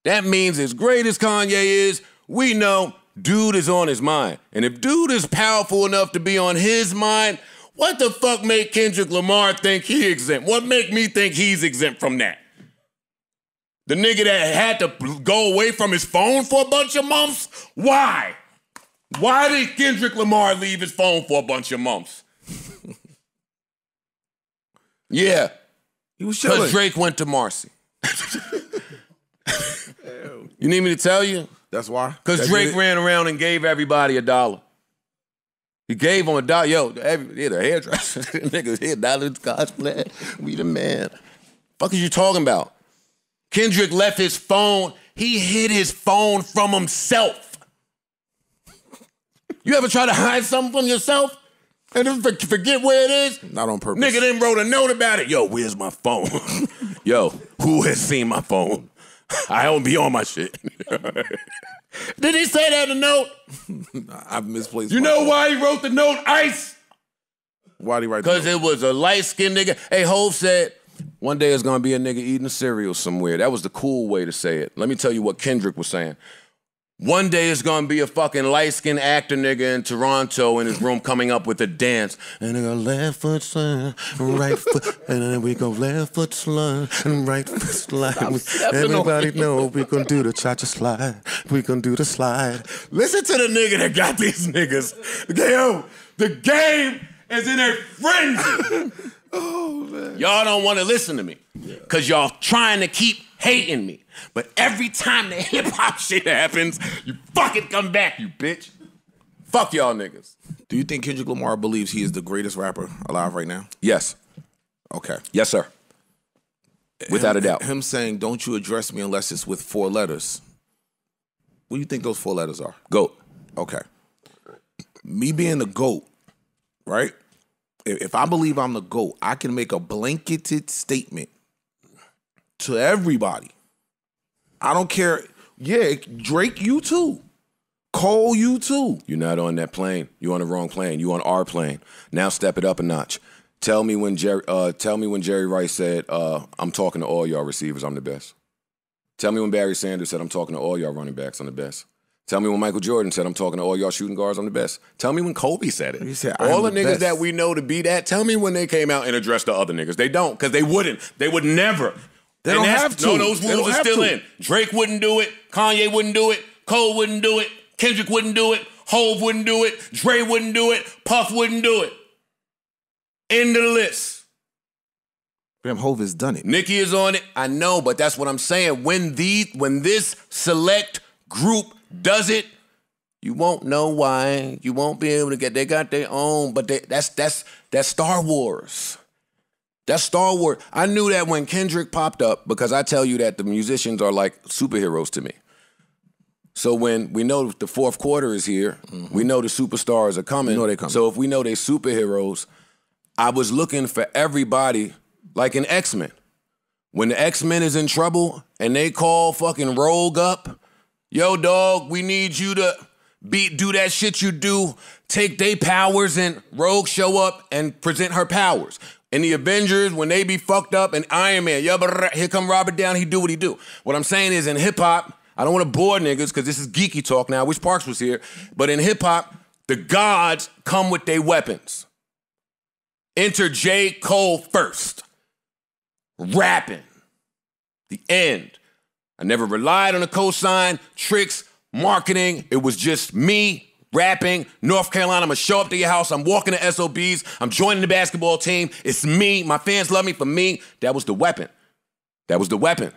That means as great as Kanye is, we know dude is on his mind. And if dude is powerful enough to be on his mind, what the fuck make Kendrick Lamar think he exempt? What make me think he's exempt from that? The nigga that had to go away from his phone for a bunch of months? Why? Why did Kendrick Lamar leave his phone for a bunch of months? Yeah.
He was chilling.
Because Drake went to Marcy. You need me to tell you?
That's why?
Because Drake ran around and gave everybody $1. He gave them $1. Yo, the hairdresser, niggas here, $1 cosplay. We the man. Fuck is you talking about? Kendrick left his phone. He hid his phone from himself. You ever try to hide something from yourself and then forget where it is?
Not on purpose.
Nigga then wrote a note about it. Yo, where's my phone? Yo, who has seen my phone? I don't be on my shit. Did he say that in the note?
I've misplaced.
You know why he wrote the note, Ice?
Why did he write the note?
Because it was a light-skinned nigga. Hey, Hov said, one day it's gonna be a nigga eating a cereal somewhere. That was the cool way to say it. Let me tell you what Kendrick was saying. One day it's gonna be a fucking light-skinned actor nigga in Toronto in his room coming up with a dance. And they go left foot slide, right foot, and then we go left foot slide and right foot slide. Everybody know we gonna do the cha-cha slide. We gonna do the slide. Listen to the nigga that got these niggas. Yo, the game is in a frenzy. Oh, man. Y'all don't want to listen to me because y'all trying to keep hating me. But every time the hip-hop shit happens, you fucking come back, you bitch. Fuck y'all niggas.
Do you think Kendrick Lamar believes he is the greatest rapper alive right now?
Yes.
Okay.
Yes, sir. Without a doubt.
Him saying, don't you address me unless it's with 4 letters. What do you think those 4 letters are?
GOAT.
Okay. Me being the GOAT, right? If I believe I'm the GOAT, I can make a blanketed statement to everybody. I don't care. Yeah, Drake, you too. Cole, you too.
You're not on that plane. You're on the wrong plane. You're on our plane. Now step it up a notch. Tell me when Jerry Rice said, I'm talking to all y'all receivers, I'm the best. Tell me when Barry Sanders said, I'm talking to all y'all running backs, I'm the best. Tell me when Michael Jordan said, I'm talking to all y'all shooting guards, I'm the best. Tell me when Kobe said it.
He said,
all the
niggas
niggas that we know to be that, tell me when they came out and addressed the other niggas. They don't, because they wouldn't. They would never.
They don't have to.
No, those rules are still in. Drake wouldn't do it. Kanye wouldn't do it. Cole wouldn't do it. Kendrick wouldn't do it. Hov wouldn't do it. Dre wouldn't do it. Puff wouldn't do it. End of the list.
Damn, Hov has done it.
Nicki is on it. I know, but that's what I'm saying. When this select group does it, you won't know why. You won't be able to get. They got their own, but that's Star Wars. That's Star Wars. I knew that when Kendrick popped up because I tell you that the musicians are like superheroes to me. So when we know the fourth quarter is here, we know the superstars are coming.
You know they coming.
So if we know they're superheroes, I was looking for everybody like an X-Men. When the X-Men is in trouble and they call fucking Rogue up, yo, dog, we need you to do that shit you do, take their powers, and Rogue show up and present her powers. In the Avengers, when they be fucked up, and Iron Man, here come Robert Downey, he do what he do. What I'm saying is in hip-hop, I don't want to bore niggas because this is geeky talk now. I wish Parks was here. But in hip-hop, the gods come with their weapons. Enter J. Cole first. Rapping. The end. I never relied on a cosign, tricks, marketing. It was just me rapping. North Carolina, I'm going to show up to your house. I'm walking to SOBs. I'm joining the basketball team. It's me. My fans love me for me. That was the weapon. That was the weapon.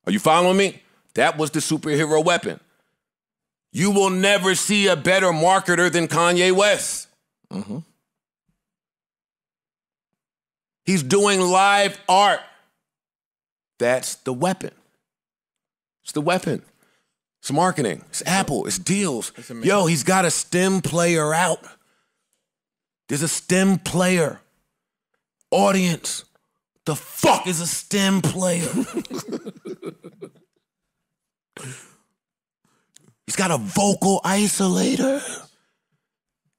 Are you following me? That was the superhero weapon. You will never see a better marketer than Kanye West. Mm-hmm. He's doing live art. That's the weapon. It's the weapon. It's marketing. It's Apple. It's deals. Yo, he's got a STEM player out. There's a STEM player. Audience, the fuck is a STEM player? He's got a vocal isolator.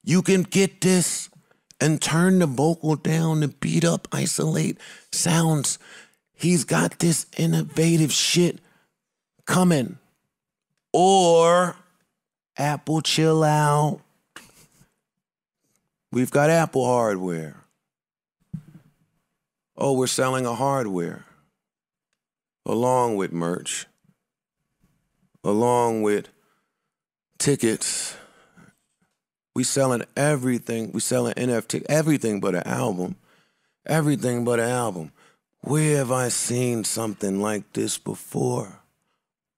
You can get this and turn the vocal down to beat up, isolate sounds. He's got this innovative shit coming. Or Apple, chill out. We've got Apple hardware. Oh, we're selling a hardware. Along with merch. Along with tickets. We selling everything. We selling NFT. Everything but an album. Everything but an album. Where have I seen something like this before?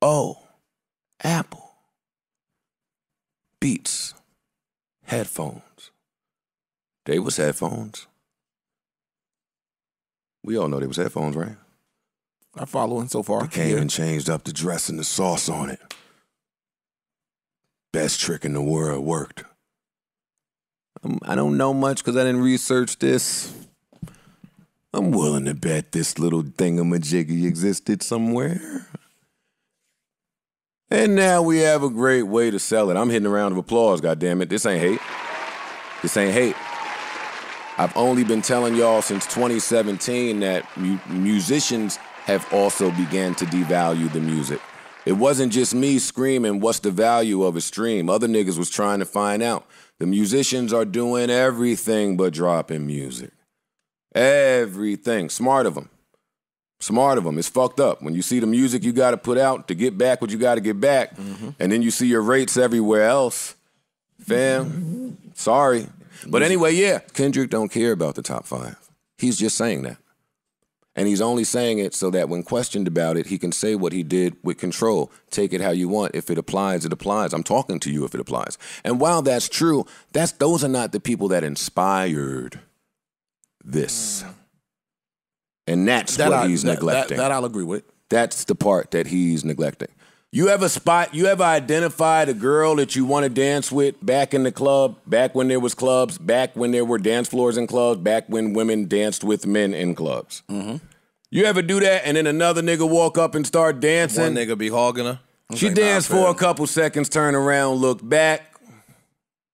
Oh, Apple. Beats. Headphones. They was headphones. We all know they was headphones, right?
I'm following so far.
They came and changed up the dress and the sauce on it. Best trick in the world, worked. I don't know much because I didn't research this. I'm willing to bet this little thingamajiggy existed somewhere. And now we have a great way to sell it. I'm hitting a round of applause, goddammit. This ain't hate. This ain't hate. I've only been telling y'all since 2017 that musicians have also began to devalue the music. It wasn't just me screaming, what's the value of a stream? Other niggas was trying to find out. The musicians are doing everything but dropping music. Everything. Smart of them. Smart of them. It's fucked up. When you see the music you got to put out to get back what you got to get back, and then you see your rates everywhere else, fam, sorry. But anyway, yeah, Kendrick don't care about the top 5. He's just saying that. And he's only saying it so that when questioned about it, he can say what he did with control. Take it how you want. If it applies, it applies. I'm talking to you if it applies. And while that's true, those are not the people that inspired this. And that's what he's neglecting.
That I'll agree with.
That's the part that he's neglecting. You ever identified a girl that you want to dance with back in the club, back when there was clubs, back when there were dance floors in clubs, back when women danced with men in clubs? You ever do that and then another nigga walk up and start dancing?
One nigga be hogging her.
She danced for a couple seconds, turn around, look back.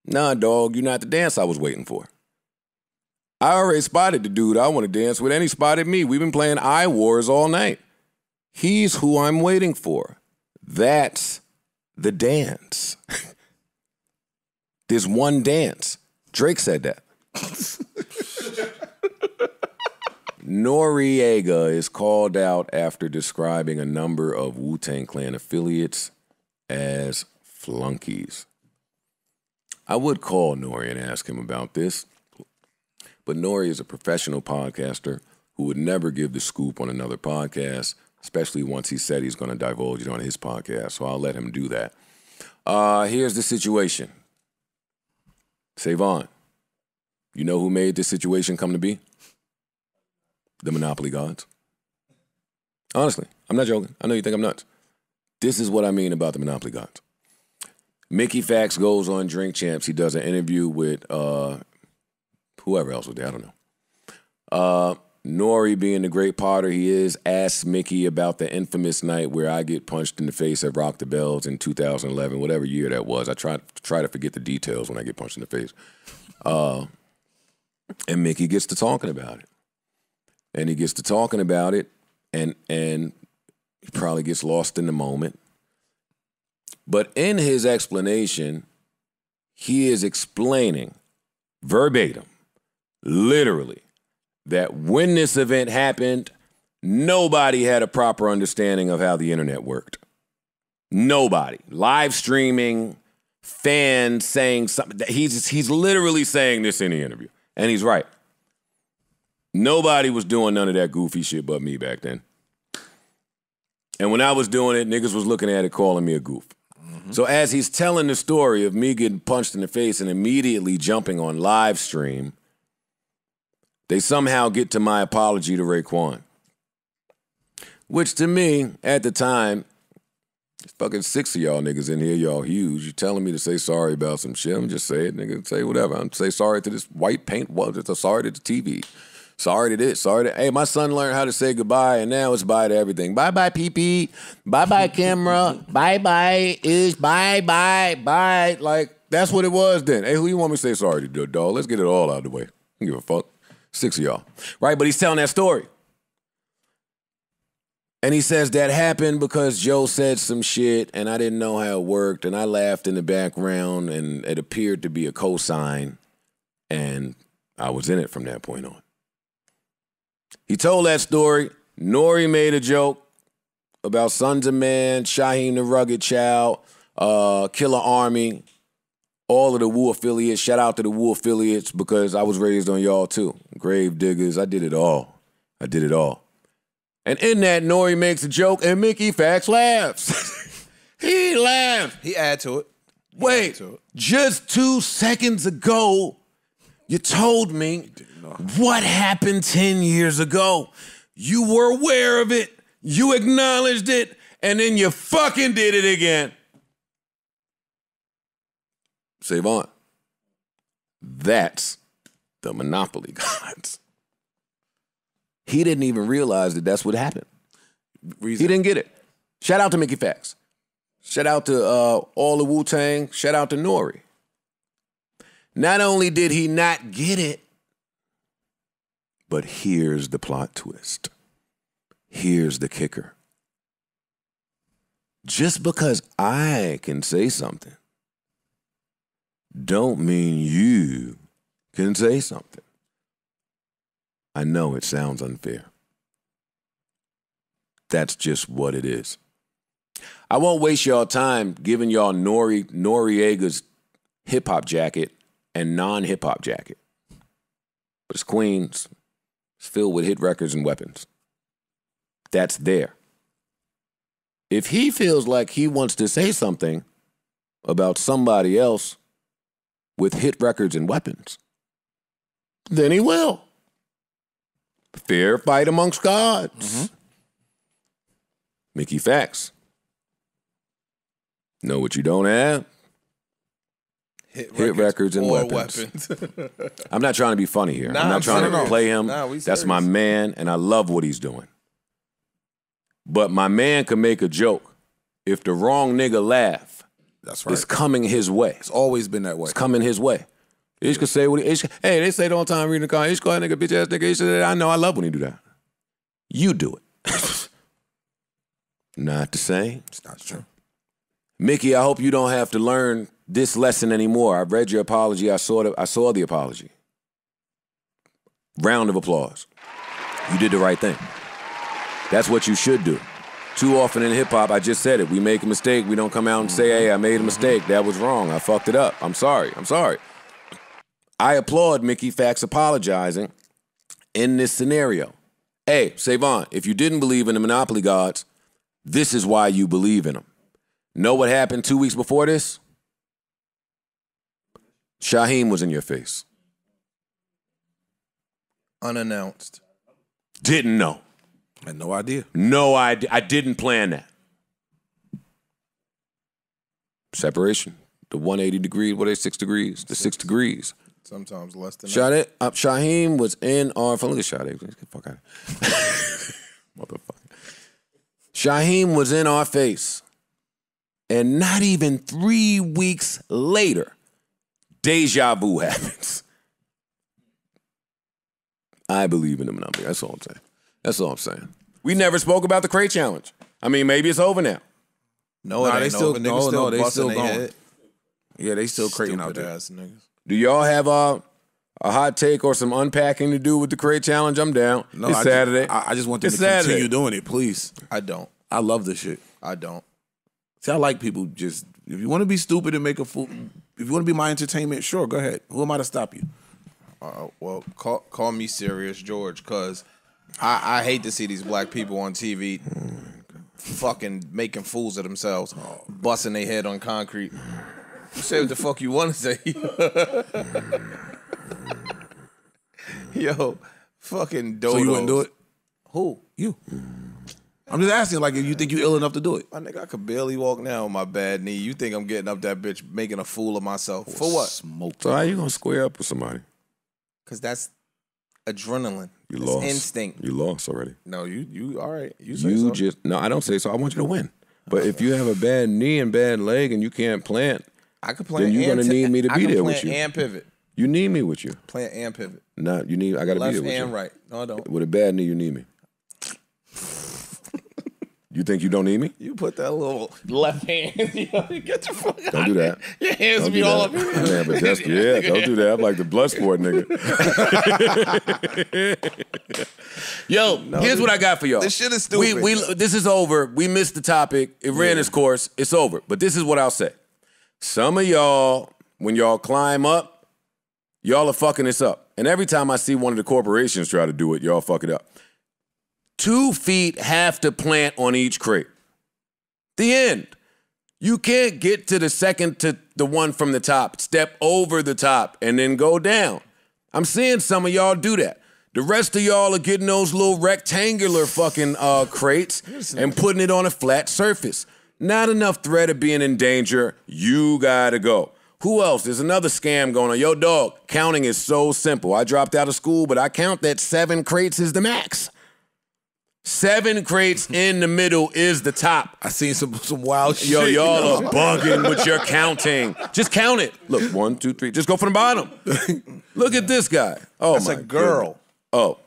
Nah, dog, you're not the dance I was waiting for. I already spotted the dude I want to dance with, and he spotted me. We've been playing eye wars all night. He's who I'm waiting for. That's the dance. There's one dance. Drake said that. Noriega is called out after describing a number of Wu-Tang Clan affiliates as flunkies. I would call Nori and ask him about this, but Nori is a professional podcaster who would never give the scoop on another podcast, especially once he said he's going to divulge it on his podcast, so I'll let him do that. Here's the situation. Savon, you know who made this situation come to be? The Monopoly gods. Honestly, I'm not joking. I know you think I'm nuts. This is what I mean about the Monopoly gods. Mickey Fax goes on Drink Champs. He does an interview with whoever else was there, I don't know. Nori, being the great potter he is, asks Mickey about the infamous night where I get punched in the face at Rock the Bells in 2011, whatever year that was. I try to forget the details when I get punched in the face. And Mickey gets to talking about it. And he gets to talking about it, and he probably gets lost in the moment. But in his explanation, he is explaining verbatim, literally, that when this event happened, nobody had a proper understanding of how the internet worked. Nobody. Live streaming, fans saying something. He's literally saying this in the interview. And he's right. Nobody was doing none of that goofy shit but me back then. And when I was doing it, niggas was looking at it, calling me a goof. So as he's telling the story of me getting punched in the face and immediately jumping on live stream, they somehow get to my apology to Raekwon. Which to me, at the time, there's fucking 6 of y'all niggas in here, y'all huge. You telling me to say sorry about some shit, I'm just say it, nigga. Say whatever. I'm say sorry to this white paint. Well, sorry to the TV. Sorry to this. Sorry to, hey, my son learned how to say goodbye, and now it's bye to everything. Bye-bye, pee-pee. Bye-bye, camera. Bye-bye, ish. Bye-bye, bye. Like, that's what it was then. Hey, who you want me to say sorry to, dog? Let's get it all out of the way. I don't give a fuck. 6 of y'all. Right? But he's telling that story. And he says that happened because Joe said some shit and I didn't know how it worked and I laughed in the background and it appeared to be a cosign and I was in it from that point on. He told that story. Nori made a joke about Sons of Man, Shaheem the Rugged Child, Killer Army, all of the Wu affiliates. Shout out to the Wu affiliates because I was raised on y'all too. Grave Diggers, I did it all. I did it all. And in that, Nori makes a joke, and Mickey Fax laughs. He laughed.
He add to it.
Wait, just 2 seconds ago, you told me what happened 10 years ago. You were aware of it, you acknowledged it, and then you fucking did it again. Save on. That's the Monopoly gods. He didn't even realize that that's what happened. He didn't get it. Shout out to Mickey Fax. Shout out to all the Wu-Tang. Shout out to Nori. Not only did he not get it, but here's the plot twist. Here's the kicker. Just because I can say something don't mean you can say something. I know it sounds unfair. That's just what it is. I won't waste y'all time giving y'all Noriega's hip-hop jacket and non-hip-hop jacket. But it's Queens. It's filled with hit records and weapons. That's there. If he feels like he wants to say something about somebody else with hit records and weapons, then he will. Fair fight amongst gods. Mickey Fax. Know what you don't have? Hit records and weapons. I'm not trying to be funny here. I'm not trying to play him. That's my man, and I love what he's doing. But my man can make a joke. If the wrong nigga laugh,
that's right.
It's coming his way.
It's always been that way.
It's coming his way. Ish could say what hey, they say it all the time reading the car. Ish call that nigga bitch ass nigga. Ish, I know, I love when you do that. You do it. Not the same.
It's not true.
Mickey, I hope you don't have to learn this lesson anymore. I've read your apology. I saw the apology. Round of applause. You did the right thing. That's what you should do. Too often in hip-hop, I just said it. We make a mistake. We don't come out and say, hey, I made a mistake. That was wrong. I fucked it up. I'm sorry. I'm sorry. I applaud Mickey Fax apologizing in this scenario. Hey, Savon, if you didn't believe in the Monopoly gods, this is why you believe in them. Know what happened 2 weeks before this? Shaheem was in your face.
Unannounced.
Didn't know.
I had no idea.
No idea. I didn't plan that. Separation. The 180 degrees, what are they, 6 degrees? The 6 degrees.
Sometimes less than
that. Shaheem was in our... Look at Sade. Get the fuck out of here. Motherfucker. Shaheem was in our face. And not even 3 weeks later, deja vu happens. I believe in the Monopoly. That's all I'm saying. That's all I'm saying. We never spoke about the Crate Challenge. I mean, maybe it's over now.
No, they still going.
Yeah, they still crating out there.
Ass niggas.
Do y'all have a hot take or some unpacking to do with the Crate Challenge? I'm down. No, it's Saturday.
I just want them to continue doing it, please.
I don't.
I love this shit.
I don't.
See, I like people just, if you want to be stupid and make a fool, if you want to be my entertainment, sure, go ahead. Who am I to stop you?
Well, call me Serious George, because I hate to see these black people on TV fucking making fools of themselves, busting their head on concrete. You say what the fuck you want to say. Yo, fucking dodos.
So you wouldn't do it?
Who?
You. I'm just asking, like, if you think you're ill enough to do it.
My nigga, I could barely walk now with my bad knee. You think I'm getting up that bitch, making a fool of myself? For what?
Smoke.
So how you gonna square up with somebody?
Because that's adrenaline.
You
it's
lost.
Instinct.
You lost already.
No, you all right. You say so.
No, I don't say so. I want you to win. But if you have a bad knee and bad leg and you can't plant,
I could plant.
Then you're gonna need me to be there with you.
And pivot.
You need me with you.
Plant and pivot.
I gotta be there with you.
Left and right. No, I don't.
With a bad knee, you need me. You think you don't need me?
You put that little left hand. Get your fuck out.
Don't do that.
Your hands
Don't
be
do
all
that.
up in here.
Yeah, but that's, yeah, don't do that. I'm like the blood sport nigga. Yo, here's what I got for y'all.
This shit is stupid.
This is over. We missed the topic. It ran its course. It's over. But this is what I'll say. Some of y'all, when y'all climb up, y'all are fucking this up. And every time I see one of the corporations try to do it, y'all fuck it up. 2 feet have to plant on each crate. The end. You can't get to the second to the one from the top, step over the top, and then go down. I'm seeing some of y'all do that. The rest of y'all are getting those little rectangular fucking crates and putting it on a flat surface. Not enough threat of being in danger. You gotta go. Who else? There's another scam going on. Yo, dog, counting is so simple. I dropped out of school, but I count that 7 crates is the max. 7 crates in the middle is the top.
I seen some wild shit.
Yo, y'all are bugging with your counting. Just count it. Look, 1, 2, 3. Just go from the bottom. Look at this guy. Oh,
That's
my
a girl.
goodness. Oh.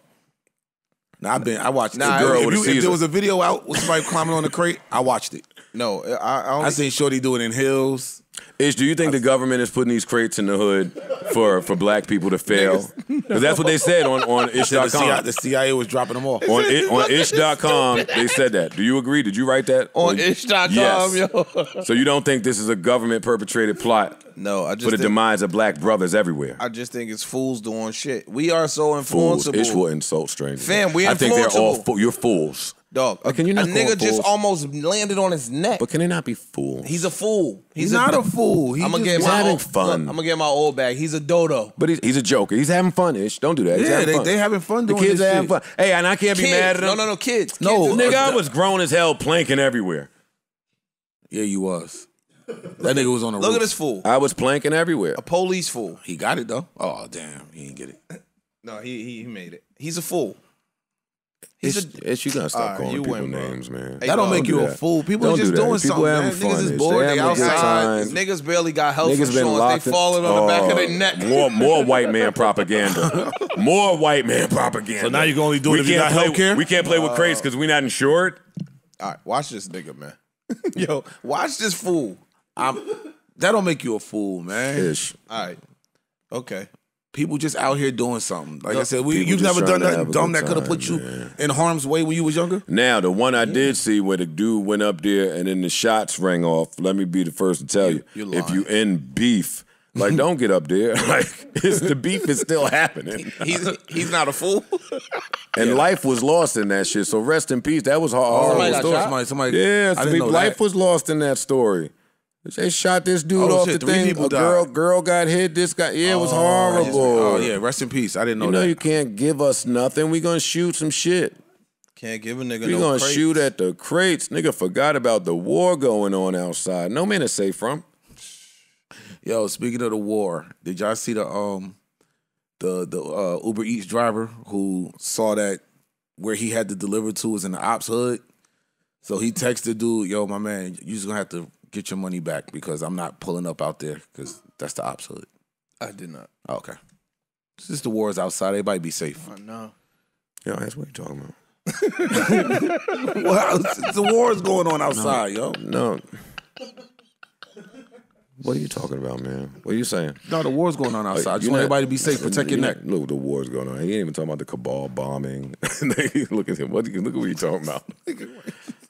Nah, I watched
Nah,
the girl.
if
If there was a video out with somebody climbing on the crate, I watched it.
No,
I seen Shorty do it in hills.
Ish, do you think the government is putting these crates in the hood for black people to fail? Because that's what they said on ish.com.
The CIA was dropping them off.
On ish.com, they said that. Do you agree? Did you write that?
On ish.com,
yes.
yo.
So you don't think this is a government-perpetrated plot
No, I just
for the
think,
demise of black brothers everywhere?
I just think it's fools doing shit. We are so
Fools.
influenceable.
Ish will insult strangers.
Fam, we
I think they're all
influenceable.
you're fools.
Dog,
Can you not
a
call
nigga just
fools?
almost landed on his neck.
But can they not be fools?
He's a fool.
He's not a fool.
I'm gonna get
he's
my
having
old,
fun.
Look, I'm gonna get my old bag. He's a dodo.
But he's a joker. He's having fun, Ish. Don't do that. He's
Yeah,
having fun.
they having fun
The
doing
kids
this
are having
shit.
fun. Hey, and I can't be
Kids.
mad at them.
No, kids.
No,
Kids.
Nigga, I was grown as hell planking everywhere.
Yeah, you was. That nigga was on the roof.
Look at this fool.
I was planking everywhere.
A police fool.
He got it though. Oh damn, he didn't get it.
No, he made it. He's a fool.
Ish, you gotta stop calling
you
people
win, bro.
names, man.
Hey,
That don't make
do
you a
that.
fool. People
Don't
are just
do that.
doing
People
something,
having
man.
fun,
Niggas is
Ish.
bored.
They
They
having a good
outside.
time.
Niggas barely got health
Niggas been
insurance.
locked.
They falling on the back of their neck.
More white man propaganda. More white man propaganda.
So now you can only do it if you got
play,
healthcare?
We can't play with crates because we're not insured.
All right, watch this nigga, man. Yo, watch this fool.
That don't make you a fool, man.
Ish.
All right. Okay.
People just out here doing something. Like I said,
People
you've
just
never
trying
done
to have
nothing
a
dumb
good
that could have
time,
put you
man.
in harm's way when you was younger.
Now, the one I did see where the dude went up there and then the shots rang off, let me be the first to tell you,
you're
if
lying.
you in beef, like, don't get up there. Like, the beef is still happening.
He's not a fool.
And life was lost in that shit, so rest in peace. That was hard.
Somebody got
story.
shot?
Somebody.
Yeah,
I didn't know
life
that.
was lost in that story. They shot this dude
Oh,
off
shit,
the
3
thing.
people
A
died.
girl got hit. This guy, it was horrible.
Oh yeah, rest in peace. I didn't know
You know
that.
you can't give us nothing. We gonna shoot some shit.
Can't give a nigga
We
no
gonna
crates.
shoot at the crates. Nigga forgot about the war going on outside. No man is safe from.
Yo, speaking of the war, did y'all see the Uber Eats driver who saw that where he had to deliver to was in the ops hood? So he texted dude, yo, my man, you just gonna have to get your money back because I'm not pulling up out there because that's the ops hood.
I did not.
Okay. Since the war is outside, everybody be safe.
No.
Yo, that's what you talking about.
Well, the war is going on outside, yo.
No. What are you talking about, man? What are you saying?
No, the war's going on outside. I just
You're
want
not-
everybody to be safe. Protect your neck.
Look, the war's going on. He ain't even talking about the cabal bombing. Look at him. Look at what you talking about.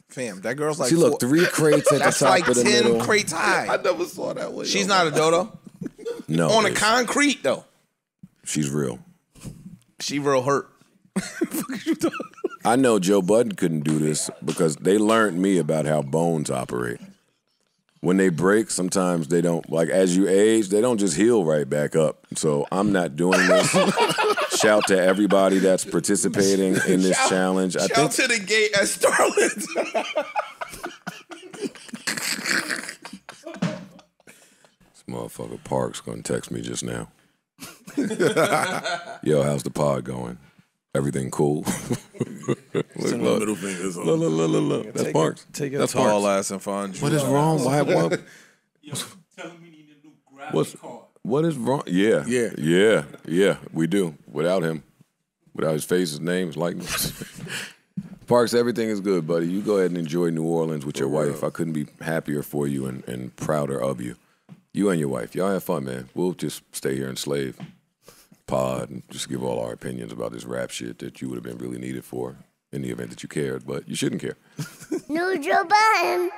Fam, that girl's like
See, look, 3 crates at the
that's
top
like
of the
10
middle.
crates high.
never saw that way.
She's not a dodo.
No,
On the
Ish.
concrete though.
She's real.
She real hurt.
I know Joe Budden couldn't do this because they learned me about how bones operate. When they break, sometimes they don't, like as you age, they don't just heal right back up. So I'm not doing this. Shout to everybody that's participating in this challenge. I think
to the gate at Starland.
this motherfucker Park's gonna text me just now. Yo, how's the pod going? Everything cool? Look,
Middle fingers.
look. That's Parks.
Take your
That's
tall
Parks.
ass and find you.
What is wrong? Why? What? What is wrong? Yeah. We do. Without him, without his face, his name, his likeness. Parks, everything is good, buddy. You go ahead and enjoy New Orleans with your wife. I couldn't be happier for you and prouder of you. You and your wife. Y'all have fun, man. We'll just stay here and slave pod and just give all our opinions about this rap shit that you would have been really needed for in the event that you cared, but you shouldn't care.
New Joe Budden.